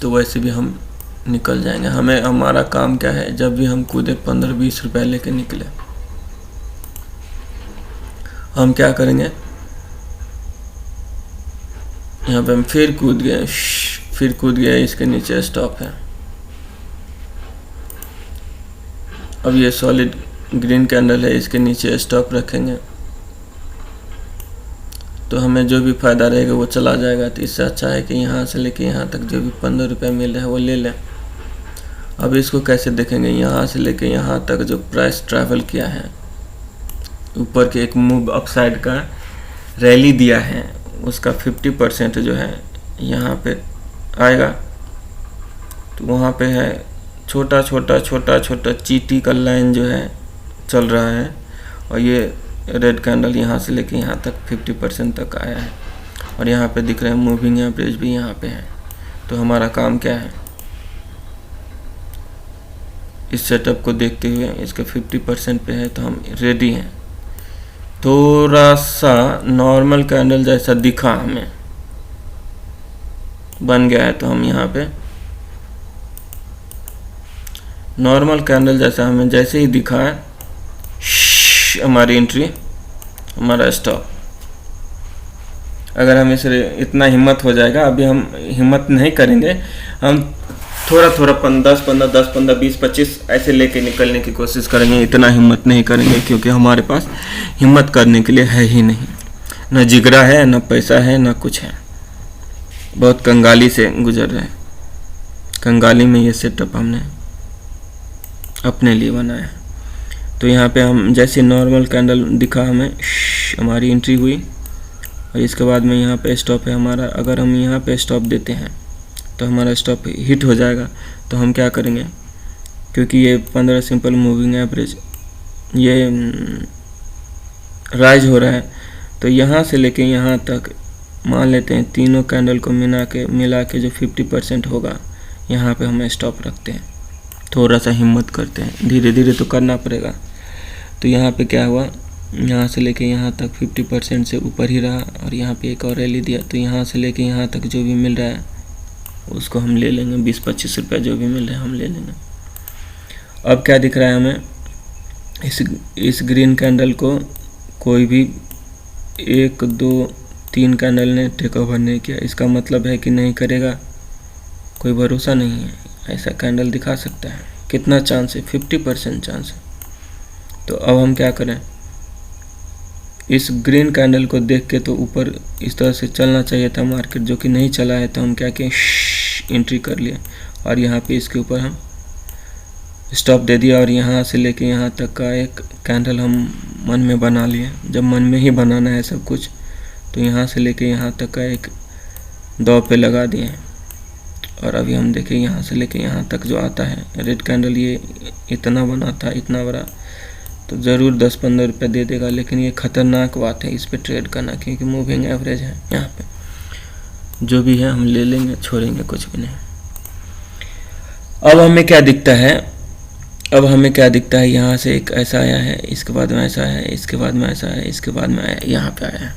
तो वैसे भी हम निकल जाएंगे। हमारा काम क्या है, जब भी हम कूदे 15-20 रुपये लेके निकले, हम क्या करेंगे, यहाँ पे हम फिर कूद गए, इसके नीचे स्टॉप है। अब ये सॉलिड ग्रीन कैंडल है, इसके नीचे स्टॉप रखेंगे, तो हमें जो भी फ़ायदा रहेगा वो चला जाएगा। तो इससे अच्छा है कि यहाँ से लेके यहाँ तक जो भी 15 रुपये मिल रहा है वो ले लें। अब इसको कैसे देखेंगे, यहाँ से लेके यहाँ तक जो प्राइस ट्रैवल किया है, ऊपर के एक मूव अपसाइड का रैली दिया है, उसका 50% जो है यहाँ पे आएगा। तो वहाँ पे है छोटा छोटा चीटी का लाइन जो है चल रहा है, और ये रेड कैंडल यहाँ से लेके यहाँ तक 50% तक आया है, और यहाँ पे दिख रहा है मूविंग एवरेज भी यहाँ पे है। तो हमारा काम क्या है, इस सेटअप को देखते हुए इसके 50% पे है तो हम रेडी हैं। थोड़ा सा नॉर्मल कैंडल जैसा दिखा हमें, बन गया है, तो हम यहाँ पे नॉर्मल कैंडल जैसा हमें जैसे ही दिखा है, हमारी एंट्री, हमारा स्टॉप। अगर हम इसे इतना हिम्मत हो जाएगा, अभी हम हिम्मत नहीं करेंगे, हम थोड़ा 10, 15, 10, 15, 20, 25 ऐसे लेके निकलने की कोशिश करेंगे। इतना हिम्मत नहीं करेंगे क्योंकि हमारे पास हिम्मत करने के लिए है ही नहीं, न जिगरा है, न पैसा है, न कुछ है। बहुत कंगाली से गुजर रहे हैं। कंगाली में ये सेटअप हमने अपने लिए बनाया है। तो यहाँ पे हम जैसे नॉर्मल कैंडल दिखा हमें, हमारी एंट्री हुई, और इसके बाद में यहाँ पे स्टॉप है हमारा। अगर हम यहाँ पे स्टॉप देते हैं तो हमारा स्टॉप हिट हो जाएगा। तो हम क्या करेंगे, क्योंकि ये 15 सिंपल मूविंग एवरेज ये राइज हो रहा है, तो यहाँ से लेके यहाँ तक मान लेते हैं तीनों कैंडल को मिला के जो 50% होगा, यहाँ पे हम स्टॉप रखते हैं। थोड़ा सा हिम्मत करते हैं, धीरे धीरे तो करना पड़ेगा। तो यहाँ पे क्या हुआ, यहाँ से लेके यहाँ तक 50% से ऊपर ही रहा, और यहाँ पे एक और रैली दिया। तो यहाँ से लेके यहाँ तक जो भी मिल रहा है उसको हम ले लेंगे, 20-25 रुपये जो भी मिल रहा है हम ले लेंगे। अब क्या दिख रहा है हमें, इस ग्रीन कैंडल को कोई भी 1, 2, 3 कैंडल ने टेक ओवर नहीं किया। इसका मतलब है कि नहीं करेगा, कोई भरोसा नहीं है। ऐसा कैंडल दिखा सकता है, कितना चांस है, 50% चांस है। तो अब हम क्या करें, इस ग्रीन कैंडल को देख के तो ऊपर इस तरह से चलना चाहिए था मार्केट, जो कि नहीं चला है। तो हम क्या किए, एंट्री कर लिए, और यहाँ पे इसके ऊपर हम स्टॉप दे दिया, और यहाँ से लेके यहाँ तक का एक कैंडल हम मन में बना लिए। जब मन में ही बनाना है सब कुछ, तो यहाँ से लेके यहाँ तक का एक दाव पे लगा दिए। और अभी हम देखें यहाँ से लेके यहाँ तक जो आता है रेड कैंडल, ये इतना बना था, इतना बड़ा, तो ज़रूर 10-15 रुपये दे देगा। लेकिन ये ख़तरनाक बात है इस पे ट्रेड करना, क्योंकि मूविंग एवरेज है। यहाँ पे जो भी है हम ले लेंगे, छोड़ेंगे कुछ भी नहीं। अब हमें क्या दिखता है, यहाँ से एक ऐसा आया है, इसके बाद में ऐसा है, इसके बाद में ऐसा है, इसके बाद में यहाँ पे आया है,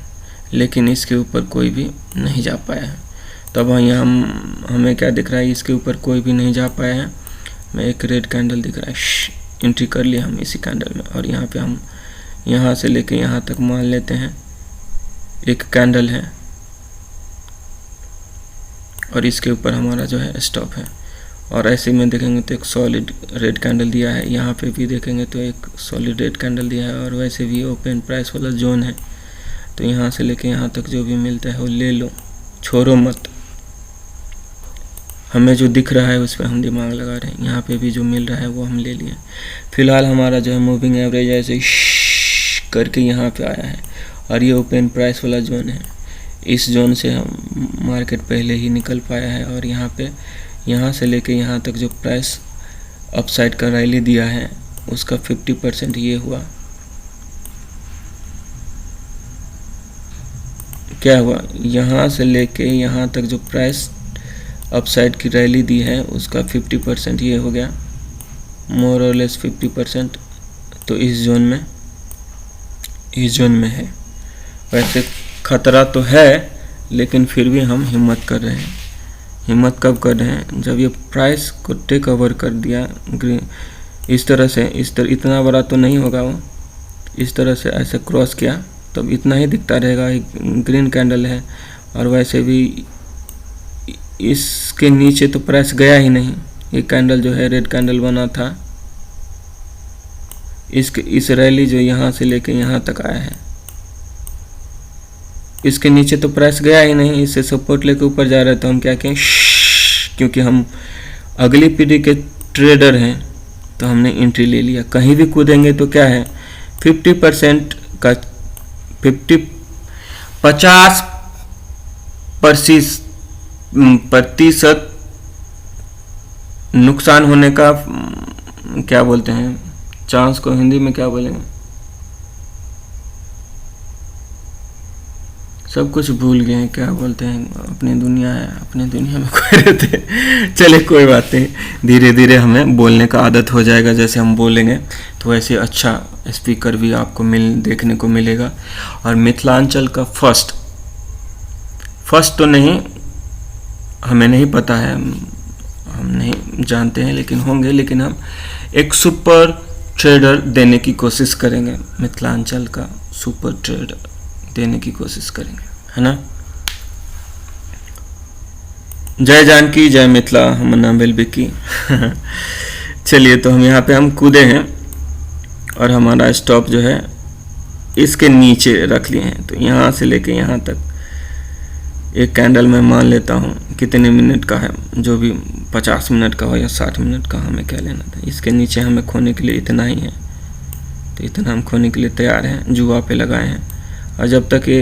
लेकिन इसके ऊपर कोई भी नहीं जा पाया है। तब यहाँ हमें क्या दिख रहा है, इसके ऊपर कोई भी नहीं जा पाया है। मैं एक रेड कैंडल दिख रहा है, एंट्री कर लिया हम इसी कैंडल में, और यहाँ पे हम यहाँ से लेके यहाँ तक मान लेते हैं एक कैंडल है, और इसके ऊपर हमारा जो है स्टॉप है। और ऐसे में देखेंगे तो एक सॉलिड रेड कैंडल दिया है, यहाँ पे भी देखेंगे तो एक सॉलिड रेड कैंडल दिया है, और वैसे भी ओपन प्राइस वाला जोन है। तो यहाँ से लेके यहाँ तक जो भी मिलता है वो ले लो, छोड़ो मत। हमें जो दिख रहा है उस पर हम दिमाग लगा रहे हैं। यहाँ पे भी जो मिल रहा है वो हम ले लिए। फिलहाल हमारा जो है मूविंग एवरेज ऐसे करके यहाँ पे आया है, और ये ओपन प्राइस वाला जोन है। इस जोन से हम मार्केट पहले ही निकल पाया है, और यहाँ पे यहाँ से लेके यहाँ तक जो प्राइस अपसाइड का रैली दिया है उसका 50% ये हुआ। क्या हुआ, यहाँ से लेके यहाँ तक जो प्राइस अपसाइड की रैली दी है उसका 50% ये हो गया, मोर और लेस 50%। तो इस जोन में है। वैसे खतरा तो है, लेकिन फिर भी हम हिम्मत कर रहे हैं। हिम्मत कब कर रहे हैं, जब ये प्राइस को टेक ओवर कर दिया इस तरह से। इतना बड़ा तो नहीं होगा वो, इस तरह से ऐसे क्रॉस किया तब इतना ही दिखता रहेगा, एक ग्रीन कैंडल है। और वैसे भी इसके नीचे तो प्राइस गया ही नहीं। ये कैंडल जो है रेड कैंडल बना था, इस रैली जो यहाँ से लेके यहाँ तक आया है, इसके नीचे तो प्राइस गया ही नहीं, इससे सपोर्ट लेके ऊपर जा रहा है, तो हम क्या कहें, क्योंकि हम अगली पीढ़ी के ट्रेडर हैं तो हमने एंट्री ले लिया। कहीं भी कूदेंगे तो क्या है, 50% का 50% नुकसान होने का क्या बोलते हैं, चांस को हिंदी में क्या बोलेंगे, सब कुछ भूल गए हैं, क्या बोलते हैं, अपनी दुनिया है, अपनी दुनिया में खोए रहते। चले कोई बात नहीं, धीरे धीरे हमें बोलने का आदत हो जाएगा, जैसे हम बोलेंगे तो वैसे अच्छा स्पीकर भी आपको देखने को मिलेगा। और मिथिलांचल का फर्स्ट तो नहीं, हमें नहीं पता है, हम नहीं जानते हैं, लेकिन होंगे, लेकिन हम एक सुपर ट्रेडर देने की कोशिश करेंगे, मिथिलांचल का सुपर ट्रेडर देने की कोशिश करेंगे, है ना। जय जानकी जय मिथिला, हम नाम बेलबिकी। चलिए, तो हम यहाँ पे हम कूदे हैं और हमारा स्टॉप जो है इसके नीचे रख लिए हैं। तो यहाँ से लेके यहाँ तक एक कैंडल मैं मान लेता हूँ कितने मिनट का है, जो भी 50 मिनट का हो या 60 मिनट का, हमें क्या लेना था। इसके नीचे हमें खोने के लिए इतना ही है, तो इतना हम खोने के लिए तैयार हैं, जुआ पे लगाए हैं। और जब तक ये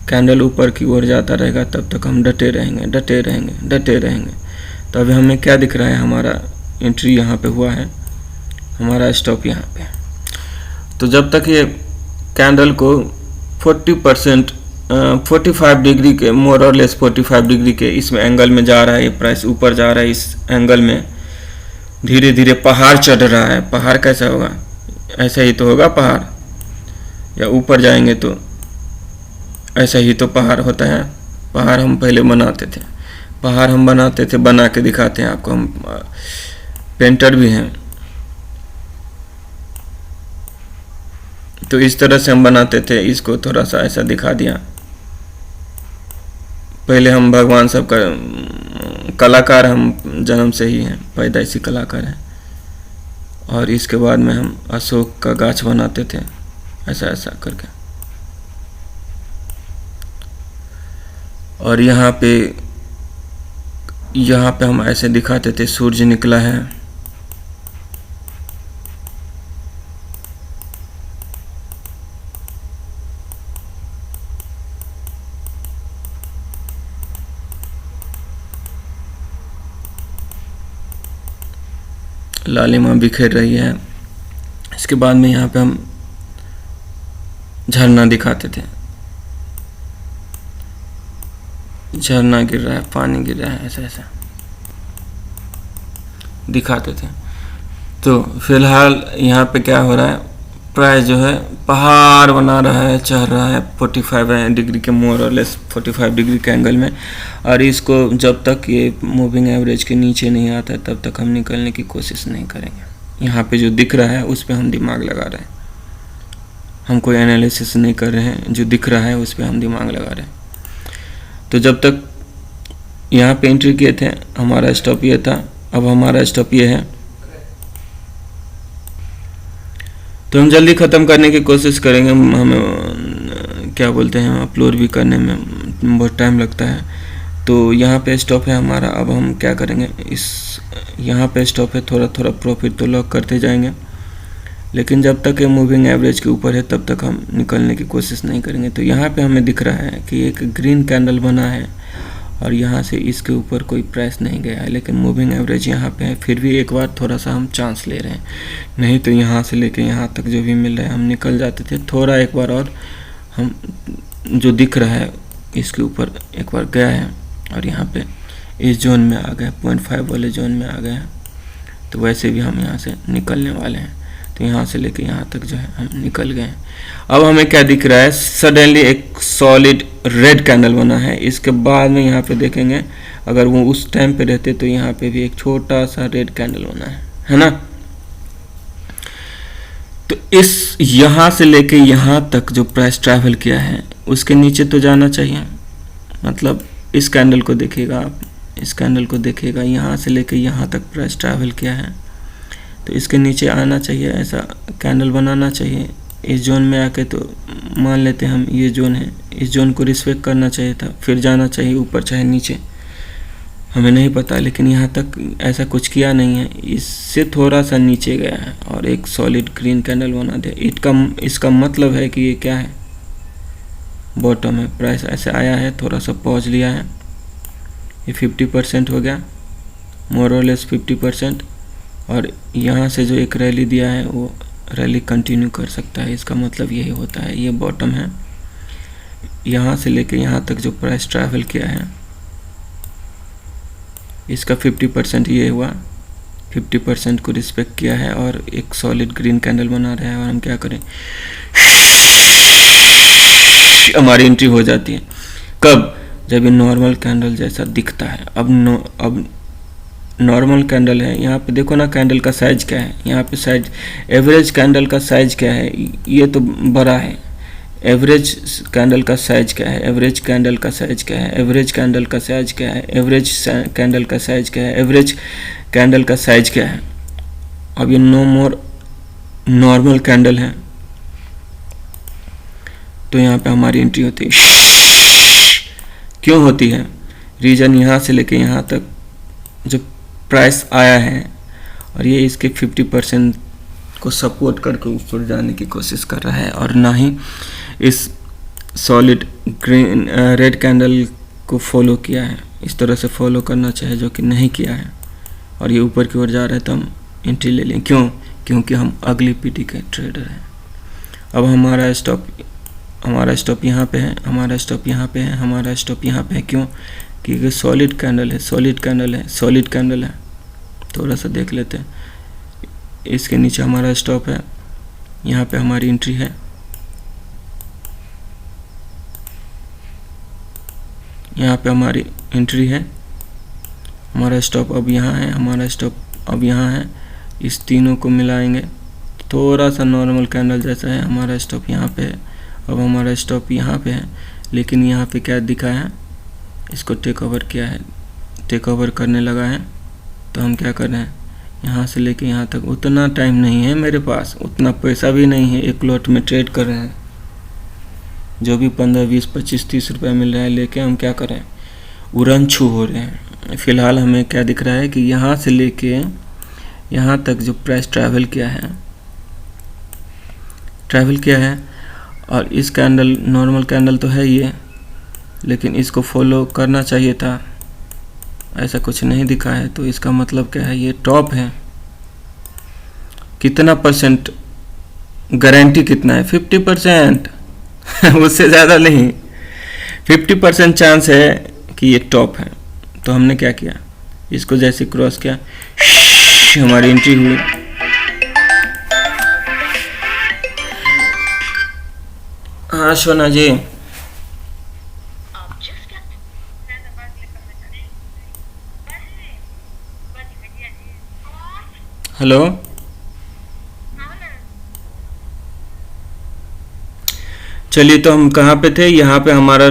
कैंडल ऊपर की ओर जाता रहेगा तब तक हम डटे रहेंगे, डटे रहेंगे, डटे रहेंगे। तो अभी हमें क्या दिख रहा है, हमारा एंट्री यहाँ पे हुआ है, हमारा स्टॉप यहाँ पे। तो जब तक ये कैंडल को 45 डिग्री के, मोर और लेस 45 डिग्री के इसमें एंगल में जा रहा है, ये प्राइस ऊपर जा रहा है, इस एंगल में धीरे धीरे पहाड़ चढ़ रहा है। पहाड़ कैसा होगा, ऐसा ही तो होगा पहाड़, या ऊपर जाएंगे तो ऐसा ही तो पहाड़ होता है। पहाड़ हम पहले बनाते थे, पहाड़ हम बनाते थे, बना के दिखाते हैं आपको, हम पेंटर भी हैं। तो इस तरह से हम बनाते थे, इसको थोड़ा सा ऐसा दिखा दिया। पहले हम भगवान सब का कलाकार, हम जन्म से ही हैं, पैदाइशी कलाकार हैं। और इसके बाद में हम अशोक का गाछ बनाते थे, ऐसा ऐसा करके। और यहाँ पे हम ऐसे दिखाते थे, सूरज निकला है, लालिमा बिखेर रही है। इसके बाद में यहाँ पे हम झरना दिखाते थे, झरना गिर रहा है, पानी गिर रहा है, ऐसा ऐसा दिखाते थे। तो फिलहाल यहाँ पे क्या हो रहा है, प्राइस जो है पहाड़ बना रहा है, चढ़ रहा है 45 डिग्री के, मोर और लेस 45 डिग्री के एंगल में। और इसको जब तक ये मूविंग एवरेज के नीचे नहीं आता है तब तक हम निकलने की कोशिश नहीं करेंगे। यहाँ पे जो दिख रहा है उस पर हम दिमाग लगा रहे हैं, हम कोई एनालिसिस नहीं कर रहे हैं, जो दिख रहा है उस पर हम दिमाग लगा रहे हैं। तो जब तक यहाँ पे एंट्री किए थे, हमारा स्टॉप ये था, अब हमारा स्टॉप ये है। तो हम जल्दी ख़त्म करने की कोशिश करेंगे, हमें क्या बोलते हैं, अपलोड भी करने में बहुत टाइम लगता है। तो यहाँ पे स्टॉप है हमारा। अब हम क्या करेंगे, यहाँ पे स्टॉप है, थोड़ा थोड़ा प्रॉफिट तो लॉक करते जाएंगे, लेकिन जब तक ये मूविंग एवरेज के ऊपर है तब तक हम निकलने की कोशिश नहीं करेंगे। तो यहाँ पे हमें दिख रहा है कि एक ग्रीन कैंडल बना है और यहाँ से इसके ऊपर कोई प्राइस नहीं गया है, लेकिन मूविंग एवरेज यहाँ पे है। फिर भी एक बार थोड़ा सा हम चांस ले रहे हैं, नहीं तो यहाँ से लेके यहाँ तक जो भी मिल रहा है हम निकल जाते थे। थोड़ा एक बार और हम जो दिख रहा है इसके ऊपर एक बार गया है और यहाँ पे इस जोन में आ गए, 0.5 वाले जोन में आ गए हैं। तो वैसे भी हम यहाँ से निकलने वाले हैं। तो यहाँ से लेके यहाँ तक जो है हम निकल गए हैं। अब हमें क्या दिख रहा है, सडनली एक सॉलिड रेड कैंडल बना है। इसके बाद में यहाँ पे देखेंगे, अगर वो उस टाइम पे रहते तो यहाँ पे भी एक छोटा सा रेड कैंडल बना है ना। तो इस यहाँ से लेके यहाँ तक जो प्राइस ट्रैवल किया है उसके नीचे तो जाना चाहिए। मतलब इस कैंडल को देखिएगा आप, इस कैंडल को देखिएगा, यहाँ से लेके यहाँ तक प्राइस ट्रैवल किया है, तो इसके नीचे आना चाहिए, ऐसा कैंडल बनाना चाहिए। इस जोन में आके तो मान लेते हैं हम ये जोन है, इस जोन को रिस्पेक्ट करना चाहिए था, फिर जाना चाहिए ऊपर चाहे नीचे, हमें नहीं पता, लेकिन यहाँ तक ऐसा कुछ किया नहीं है, इससे थोड़ा सा नीचे गया है और एक सॉलिड ग्रीन कैंडल बना दिया। इसका मतलब है कि ये क्या है, बॉटम है। प्राइस ऐसे आया है, थोड़ा सा पॉज लिया है, ये 50% हो गया, मोर और लेस 50%, और यहाँ से जो एक रैली दिया है वो रैली कंटिन्यू कर सकता है। इसका मतलब यही होता है, ये बॉटम है, यहाँ से लेके यहाँ तक जो प्राइस ट्रैवल किया है इसका 50% ये हुआ, 50% को रिस्पेक्ट किया है और एक सॉलिड ग्रीन कैंडल बना रहा है। और हम क्या करें, हमारी एंट्री हो जाती है। कब? जब ये नॉर्मल कैंडल जैसा दिखता है। अब नॉर्मल कैंडल है, यहाँ पे देखो ना कैंडल का साइज क्या है, यहाँ पे साइज एवरेज कैंडल का साइज क्या है, ये तो बड़ा है। एवरेज कैंडल का साइज क्या है, एवरेज कैंडल का साइज क्या है, एवरेज कैंडल का साइज क्या है, एवरेज कैंडल का साइज क्या है, एवरेज कैंडल का साइज क्या है। अब ये नो मोर नॉर्मल कैंडल है, तो यहाँ पे हमारी एंट्री होती है। क्यों होती है? रीजन यहाँ से लेके यहाँ तक जो प्राइस आया है और ये इसके 50% को सपोर्ट करके ऊपर जाने की कोशिश कर रहा है, और ना ही इस सॉलिड ग्रीन रेड कैंडल को फॉलो किया है। इस तरह से फॉलो करना चाहिए, जो कि नहीं किया है, और ये ऊपर की ओर जा रहा है तो हम एंट्री ले लें। क्यों? क्योंकि हम अगली पीटी के ट्रेडर हैं। अब हमारा स्टॉप यहाँ पे है, हमारा स्टॉप यहाँ पे है, हमारा स्टॉप यहाँ पे है। क्यों? क्योंकि सॉलिड कैंडल है, सॉलिड कैंडल है, सॉलिड कैंडल है। थोड़ा सा देख लेते हैं, इसके नीचे हमारा स्टॉप है, यहाँ पे हमारी एंट्री है, यहाँ पे हमारी एंट्री है, हमारा स्टॉप अब यहाँ है, हमारा स्टॉप अब यहाँ है। इस तीनों को मिलाएंगे, थोड़ा सा नॉर्मल कैंडल जैसा है, हमारा स्टॉप यहाँ पे है, अब हमारा स्टॉप यहाँ पे है, लेकिन यहाँ पे क्या दिखा है, इसको टेक ओवर किया है, टेक ओवर करने लगा है। तो हम क्या कर रहे हैं, यहाँ से लेके यहाँ तक, उतना टाइम नहीं है मेरे पास, उतना पैसा भी नहीं है, एक लॉट में ट्रेड कर रहे हैं, जो भी 15, 20, 25, 30 रुपये मिल रहा है लेके हम क्या करें, उड़न छू हो रहे हैं। फ़िलहाल हमें क्या दिख रहा है कि यहाँ से लेके यहाँ तक जो प्राइस ट्रैवल किया है, और इस कैंडल नॉर्मल कैंडल तो है ये, लेकिन इसको फॉलो करना चाहिए था, ऐसा कुछ नहीं दिखा है। तो इसका मतलब क्या है, ये टॉप है। कितना परसेंट गारंटी कितना है? 50%। उससे ज़्यादा नहीं, 50% चांस है कि ये टॉप है। तो हमने क्या किया, इसको जैसे क्रॉस किया, हमारी एंट्री हुई। हाँ सोना जी, हेलो, चलिए तो हम कहाँ पे थे, यहाँ पे हमारा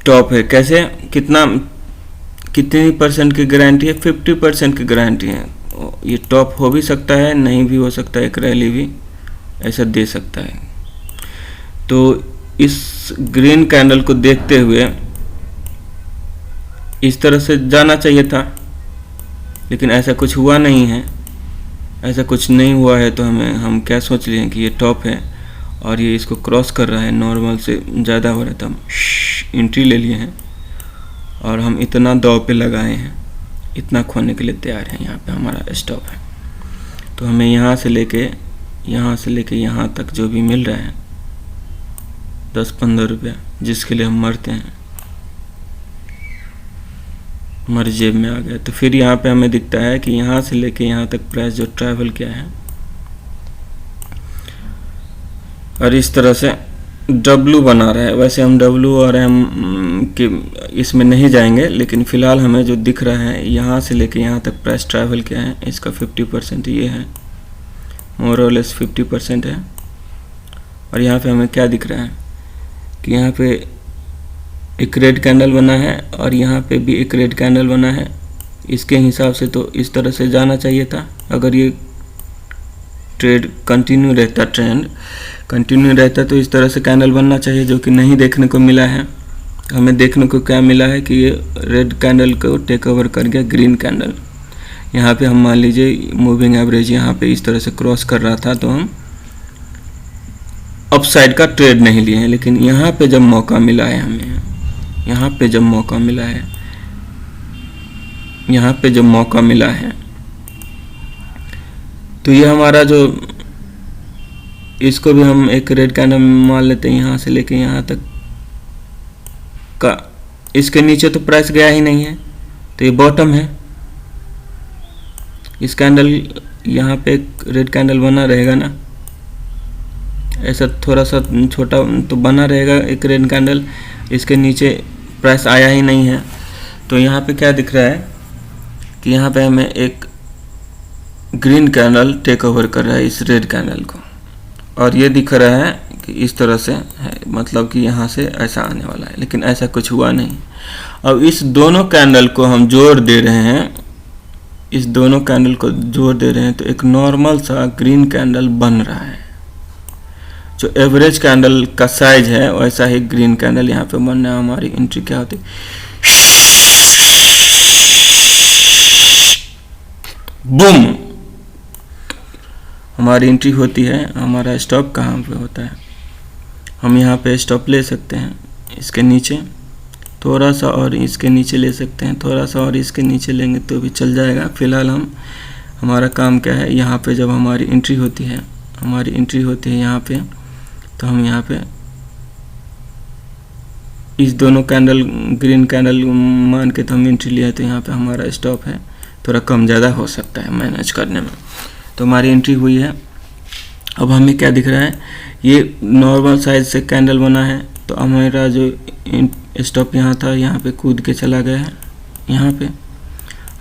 टॉप है। कैसे, कितनी परसेंट की गारंटी है? 50% की गारंटी है। ये टॉप हो भी सकता है, नहीं भी हो सकता है, एक रैली भी ऐसा दे सकता है। तो इस ग्रीन कैंडल को देखते हुए इस तरह से जाना चाहिए था, लेकिन ऐसा कुछ हुआ नहीं है। ऐसा कुछ नहीं हुआ है तो हम क्या सोच लिए हैं कि ये टॉप है और ये इसको क्रॉस कर रहा है, नॉर्मल से ज़्यादा हो रहा था, हम एंट्री ले लिए हैं और हम इतना दाव पे लगाए हैं, इतना खोने के लिए तैयार हैं। यहाँ पे हमारा स्टॉप है, तो हमें यहाँ से लेके यहाँ तक जो भी मिल रहा है 10-15 रुपया, जिसके लिए हम मरते हैं, हमारे जेब में आ गया। तो फिर यहाँ पे हमें दिखता है कि यहाँ से लेके यहाँ तक प्राइस जो ट्रैवल किया है, और इस तरह से डब्लू बना रहा है। वैसे हम डब्लू और एम के इसमें नहीं जाएंगे, लेकिन फ़िलहाल हमें जो दिख रहा है यहाँ से लेके यहाँ तक प्राइस ट्रैवल किया है, इसका 50% ये है, मोर और लेस 50% है। और यहाँ पे हमें क्या दिख रहा है कि यहाँ पे एक रेड कैंडल बना है और यहाँ पे भी एक रेड कैंडल बना है। इसके हिसाब से तो इस तरह से जाना चाहिए था। अगर ये ट्रेड कंटिन्यू रहता, ट्रेंड कंटिन्यू रहता तो इस तरह से कैंडल बनना चाहिए, जो कि नहीं देखने को मिला है। हमें देखने को क्या मिला है कि ये रेड कैंडल को टेक ओवर कर गया ग्रीन कैंडल। यहाँ पे हम मान लीजिए मूविंग एवरेज यहाँ पे इस तरह से क्रॉस कर रहा था तो हम अपसाइड का ट्रेड नहीं लिए हैं, लेकिन यहाँ पे जब मौका मिला है हमें, यहाँ पे जब मौका मिला है, यहाँ पे जब मौका मिला है तो ये हमारा जो, इसको भी हम एक रेड कैंडल मान लेते हैं, यहाँ से लेके यहाँ तक का। इसके नीचे तो प्राइस गया ही नहीं है तो ये बॉटम है। इस कैंडल यहाँ पे एक रेड कैंडल बना रहेगा ना, ऐसा थोड़ा सा छोटा तो बना रहेगा एक रेड कैंडल। इसके नीचे प्राइस आया ही नहीं है तो यहाँ पे क्या दिख रहा है कि यहाँ पे हमें एक ग्रीन कैंडल टेक ओवर कर रहा है इस रेड कैंडल को, और ये दिख रहा है कि इस तरह से है, मतलब कि यहाँ से ऐसा आने वाला है, लेकिन ऐसा कुछ हुआ नहीं। अब इस दोनों कैंडल को हम जोड़ दे रहे हैं, इस दोनों कैंडल को जोड़ दे रहे हैं तो एक नॉर्मल सा ग्रीन कैंडल बन रहा है। जो एवरेज कैंडल का साइज है वैसा ही ग्रीन कैंडल यहाँ पे बन रहा है। हमारी एंट्री क्या होती है, बूम, हमारी एंट्री होती है। हमारा स्टॉप कहाँ पे होता है, हम यहाँ पे स्टॉप ले सकते हैं, इसके नीचे थोड़ा सा और इसके नीचे ले सकते हैं, थोड़ा सा और इसके नीचे लेंगे तो भी चल जाएगा। फिलहाल हमारा काम क्या है, यहाँ पे जब हमारी एंट्री होती है, हमारी एंट्री होती है यहाँ पे, तो हम यहाँ पे इस दोनों कैंडल ग्रीन कैंडल मान के तो हम एंट्री लिया, तो यहाँ पे हमारा स्टॉप है, थोड़ा कम ज़्यादा हो सकता है मैनेज करने में। तो हमारी एंट्री हुई है। अब हमें क्या दिख रहा है, ये नॉर्मल साइज से कैंडल बना है तो हमारा जो स्टॉप यहाँ था यहाँ पे कूद के चला गया है यहाँ पे।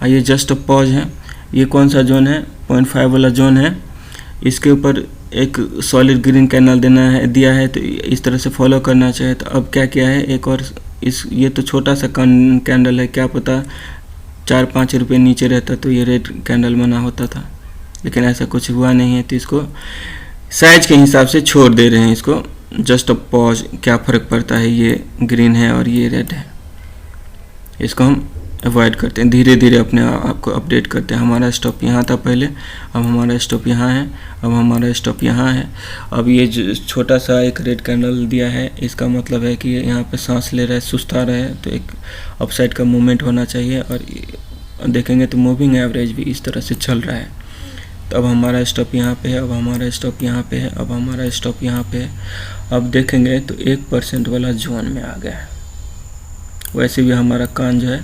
ये जस्ट पॉज है। ये कौन सा जोन है, 0.5 वाला जोन है। इसके ऊपर एक सॉलिड ग्रीन कैंडल दिया है तो इस तरह से फॉलो करना चाहिए। तो अब क्या किया है, एक और ये तो छोटा सा कैंडल है, क्या पता 4-5 रुपये नीचे रहता तो ये रेड कैंडल बना होता था, लेकिन ऐसा कुछ हुआ नहीं है। तो इसको साइज के हिसाब से छोड़ दे रहे हैं, इसको जस्ट पॉज, क्या फ़र्क पड़ता है, ये ग्रीन है और ये रेड है, इसको हम अवॉइड करते हैं। धीरे धीरे अपने आप को अपडेट करते हैं। हमारा स्टॉप यहाँ था पहले, अब हमारा स्टॉप यहाँ है, अब हमारा स्टॉप यहाँ है। अब ये छोटा सा एक रेड कैंडल दिया है, इसका मतलब है कि यहाँ पे सांस ले रहा है, सुस्ता रहा है, तो एक अपसाइड का मूवमेंट होना चाहिए। और देखेंगे तो मूविंग एवरेज भी इस तरह से चल रहा है। तो अब हमारा स्टॉप यहाँ पे है, अब हमारा स्टॉप यहाँ पे है, अब हमारा स्टॉप यहाँ पे है। अब देखेंगे तो 1% वाला जोन में आ गया है। वैसे भी हमारा कान जो है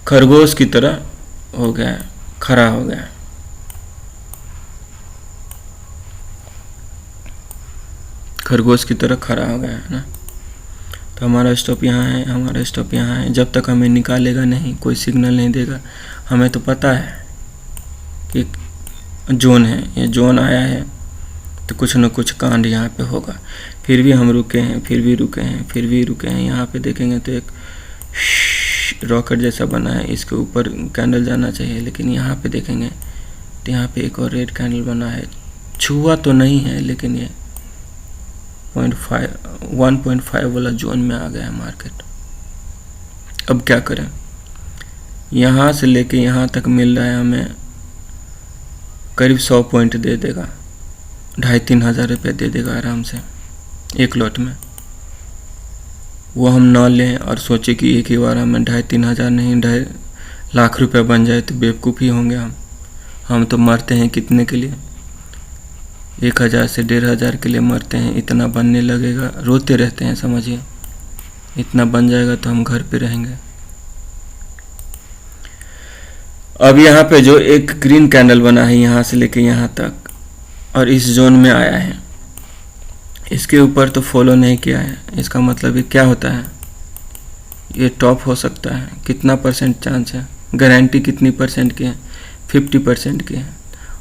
खरगोश की तरह हो गया है, खड़ा हो गया है। खरगोश की तरह खड़ा हो गया है ना। तो हमारा स्टॉप यहाँ है, हमारा स्टॉप यहाँ है। जब तक हमें निकालेगा नहीं, कोई सिग्नल नहीं देगा, हमें तो पता है कि जोन है, ये जोन आया है तो कुछ न कुछ कांड यहाँ पे होगा। फिर भी हम रुके हैं, फिर भी रुके हैं, फिर भी रुके हैं। यहाँ पे देखेंगे तो एक रॉकेट जैसा बना है, इसके ऊपर कैंडल जाना चाहिए, लेकिन यहाँ पे देखेंगे तो यहाँ पे एक और रेड कैंडल बना है। छुआ तो नहीं है, लेकिन ये 1.5 वाला जोन में आ गया है मार्केट। अब क्या करें, यहाँ से लेके यहाँ तक मिल रहा है हमें करीब 100 पॉइंट दे देगा, 2,500-3 हज़ार रुपये दे देगा आराम से एक लॉट में। वो हम ना लें और सोचे कि एक ही बार हमें 2,500-3 हज़ार नहीं 2.5 लाख रुपए बन जाए तो बेवकूफ़ी होंगे हम तो मरते हैं कितने के लिए, 1,000 से 1,500 के लिए मरते हैं। इतना बनने लगेगा, रोते रहते हैं, समझिए इतना बन जाएगा तो हम घर पे रहेंगे। अब यहाँ पे जो एक ग्रीन कैंडल बना है यहाँ से लेके यहाँ तक और इस जोन में आया है, इसके ऊपर तो फॉलो नहीं किया है। इसका मतलब ये क्या होता है, ये टॉप हो सकता है। कितना % चांस है, गारंटी कितनी % की है, 50% की है।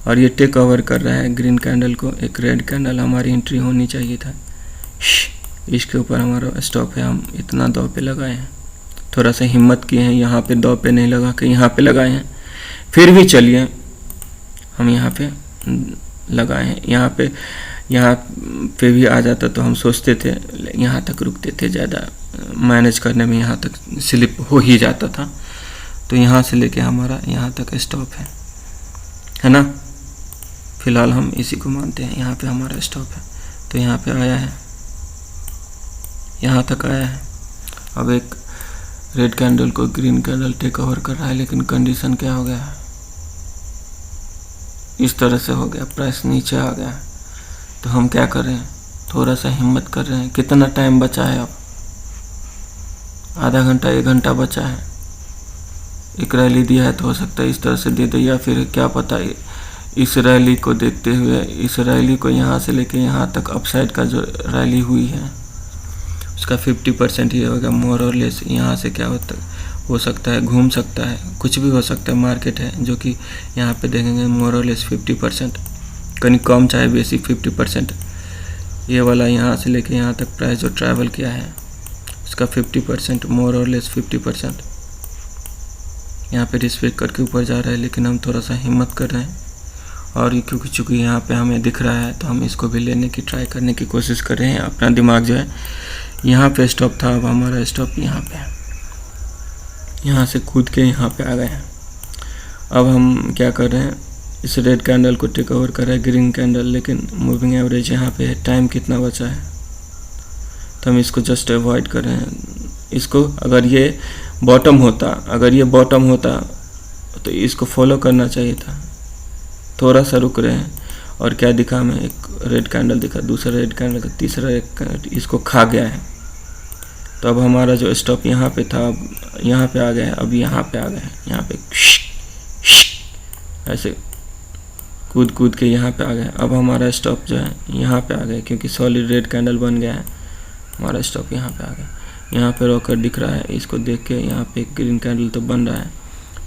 और ये टेक ओवर कर रहा है ग्रीन कैंडल को। एक रेड कैंडल हमारी एंट्री होनी चाहिए था, इसके ऊपर हमारा स्टॉप है। हम इतना दाव पे लगाए हैं, थोड़ा सा हिम्मत किए हैं, यहाँ पे दाव पे नहीं लगा के यहाँ पे लगाए हैं। फिर भी चलिए हम यहाँ पे लगाए हैं। यहाँ पे भी आ जाता तो हम सोचते थे, यहाँ तक रुकते थे, ज़्यादा मैनेज करने में यहाँ तक स्लिप हो ही जाता था। तो यहाँ से लेके हमारा यहाँ तक स्टॉप है ना। फिलहाल हम इसी को मानते हैं, यहाँ पे हमारा स्टॉप है। तो यहाँ पे आया है, यहाँ तक आया है। अब एक रेड कैंडल को ग्रीन कैंडल टेक ओवर कर रहा है, लेकिन कंडीशन क्या हो गया है, इस तरह से हो गया, प्राइस नीचे आ गया। तो हम क्या कर रहे हैं, थोड़ा सा हिम्मत कर रहे हैं। कितना टाइम बचा है, अब आधा घंटा 1 घंटा बचा है। एक रैली दिया है तो हो सकता है इस तरह से दे दे, या फिर क्या पता इस रैली को देखते हुए, इस रैली को यहाँ से लेके यहाँ तक अपसाइड का जो रैली हुई है उसका 50% ही होगा मोर और लेस। यहाँ से क्या हो सकता है, घूम सकता है, कुछ भी हो सकता है। मार्केट है जो कि यहाँ पे देखेंगे मोर और लेस 50%, कहीं कम चाहे बेसी 50%। ये वाला यहाँ से लेके यहाँ तक प्राइस जो ट्रैवल किया है उसका 50%, मोर और लेस 50%। यहाँ पे रिस्पेक्ट करके ऊपर जा रहा है, लेकिन हम थोड़ा सा हिम्मत कर रहे हैं। और क्योंकि चूँकि यहाँ पे हमें दिख रहा है तो हम इसको भी लेने की ट्राई करने की कोशिश कर रहे हैं। अपना दिमाग जो है, यहाँ पे स्टॉप था, अब हमारा स्टॉप यहाँ पे है। यहाँ से कूद के यहाँ पे आ गए हैं। अब हम क्या कर रहे हैं, इस रेड कैंडल को टेक ओवर कर रहा है ग्रीन कैंडल, लेकिन मूविंग एवरेज यहाँ पे है। टाइम कितना बचा है तो हम इसको जस्ट अवॉइड कर रहे हैं। इसको अगर ये बॉटम होता तो इसको फॉलो करना चाहिए था। थोड़ा सा रुक रहे हैं और क्या दिखा हमें, एक रेड कैंडल दिखा, दूसरा रेड कैंडल, तीसरा रेड कैंडल, इसको खा गया है। तो अब हमारा जो स्टॉप यहाँ पे था, अब यहाँ पे आ गया है। अब यहाँ पे आ गए हैं, यहाँ पे ऐसे कूद के यहाँ पे आ गए। अब हमारा स्टॉप जो है यहाँ पे आ गया, क्योंकि सॉलिड रेड कैंडल बन गया है। हमारा स्टॉप यहाँ पे आ गया। यहाँ पे रॉकर दिख रहा है, इसको देख के यहाँ पे ग्रीन कैंडल तो बन रहा है।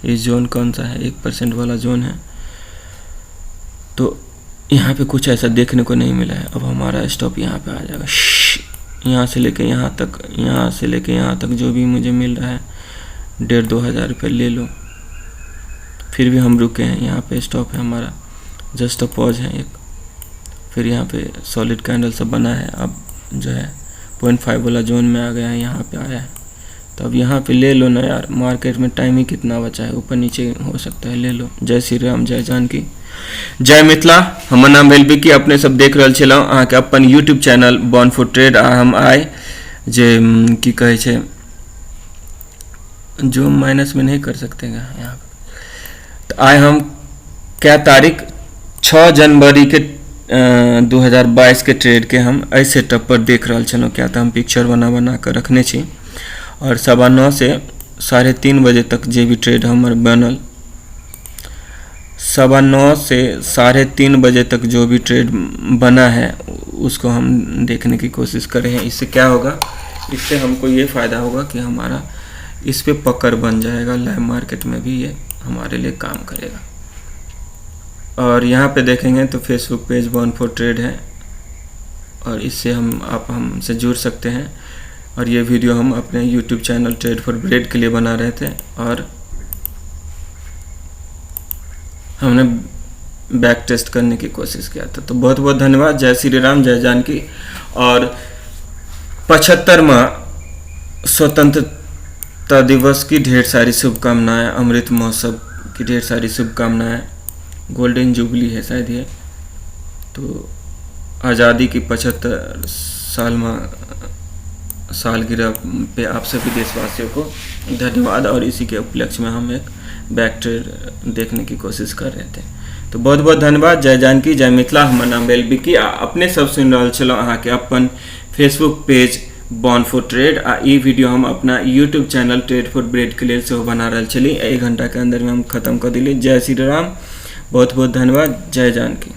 इस जोन कौन सा है, 1% वाला जोन है। तो यहाँ पे कुछ ऐसा देखने को नहीं मिला है। अब हमारा स्टॉप यहाँ पे आ जाएगा। यहाँ से लेके यहाँ तक, यहाँ से लेके यहाँ तक जो भी मुझे मिल रहा है 1,500-2 हज़ार रुपये ले लो। फिर भी हम रुके हैं, यहाँ पे स्टॉप है हमारा, जस्ट अ पॉज है एक। फिर यहाँ पे सॉलिड कैंडल सब बना है। अब जो है 0.5 वाला जोन में आ गया है, यहाँ पे आया है। तो अब यहाँ पे ले लो ना यार, मार्केट में टाइम ही कितना बचा है, ऊपर नीचे हो सकता है, ले लो। जय श्री राम, जय जानकी, जय मिथिला। हमर नाम वेलबी की, अपने सब देख रहे छलहुँ अहाँ के अपन YouTube channel born for trade. आ हम आए जे की कहे छे, जो माइनस में नहीं कर सकते यहाँ पे। तो आए हम क्या तारीख 6 जनवरी के 2022 के ट्रेड के हम इस सेटअप पर देख रहा छलहुँ। क्या तो हम पिक्चर बना कर रखने छी, और 9:15 से 3:30 बजे तक जे भी ट्रेड हमर बनल, 9:15 से 3:30 बजे तक जो भी ट्रेड बना है उसको हम देखने की कोशिश कर रहे हैं। इससे क्या होगा, इससे हमको ये फ़ायदा होगा कि हमारा इस पे पकड़ बन जाएगा, लाइव मार्केट में भी ये हमारे लिए काम करेगा। और यहाँ पे देखेंगे तो Facebook page born for trade है, और इससे आप हमसे जुड़ सकते हैं। और ये वीडियो हम अपने YouTube channel trade for bread के लिए बना रहे थे, और हमने बैक टेस्ट करने की कोशिश किया था। तो बहुत बहुत धन्यवाद। जय श्री राम, जय जानकी। और 75वां स्वतंत्रता दिवस की ढेर सारी शुभकामनाएं, अमृत महोत्सव की ढेर सारी शुभकामनाएं। गोल्डन जुबली है शायद ये, तो आज़ादी की 75 सालगिरह पे आप सभी देशवासियों को धन्यवाद। और इसी के उपलक्ष्य में हम एक बैक ट्रेड देखने की कोशिश कर रहे थे। तो बहुत बहुत धन्यवाद। जय जानकी, जय मिथिला। हमर नाम वेलबी की, अपने सब सुन रहा छलहुँ अहाँ के अपन Facebook page born for trade. आ ई वीडियो हम अपना YouTube channel trade for bread के लिए से बना रहे छली। 1 घंटा के अंदर में हम खत्म कर दिली। जय श्री राम, बहुत बहुत धन्यवाद। जय जानकी।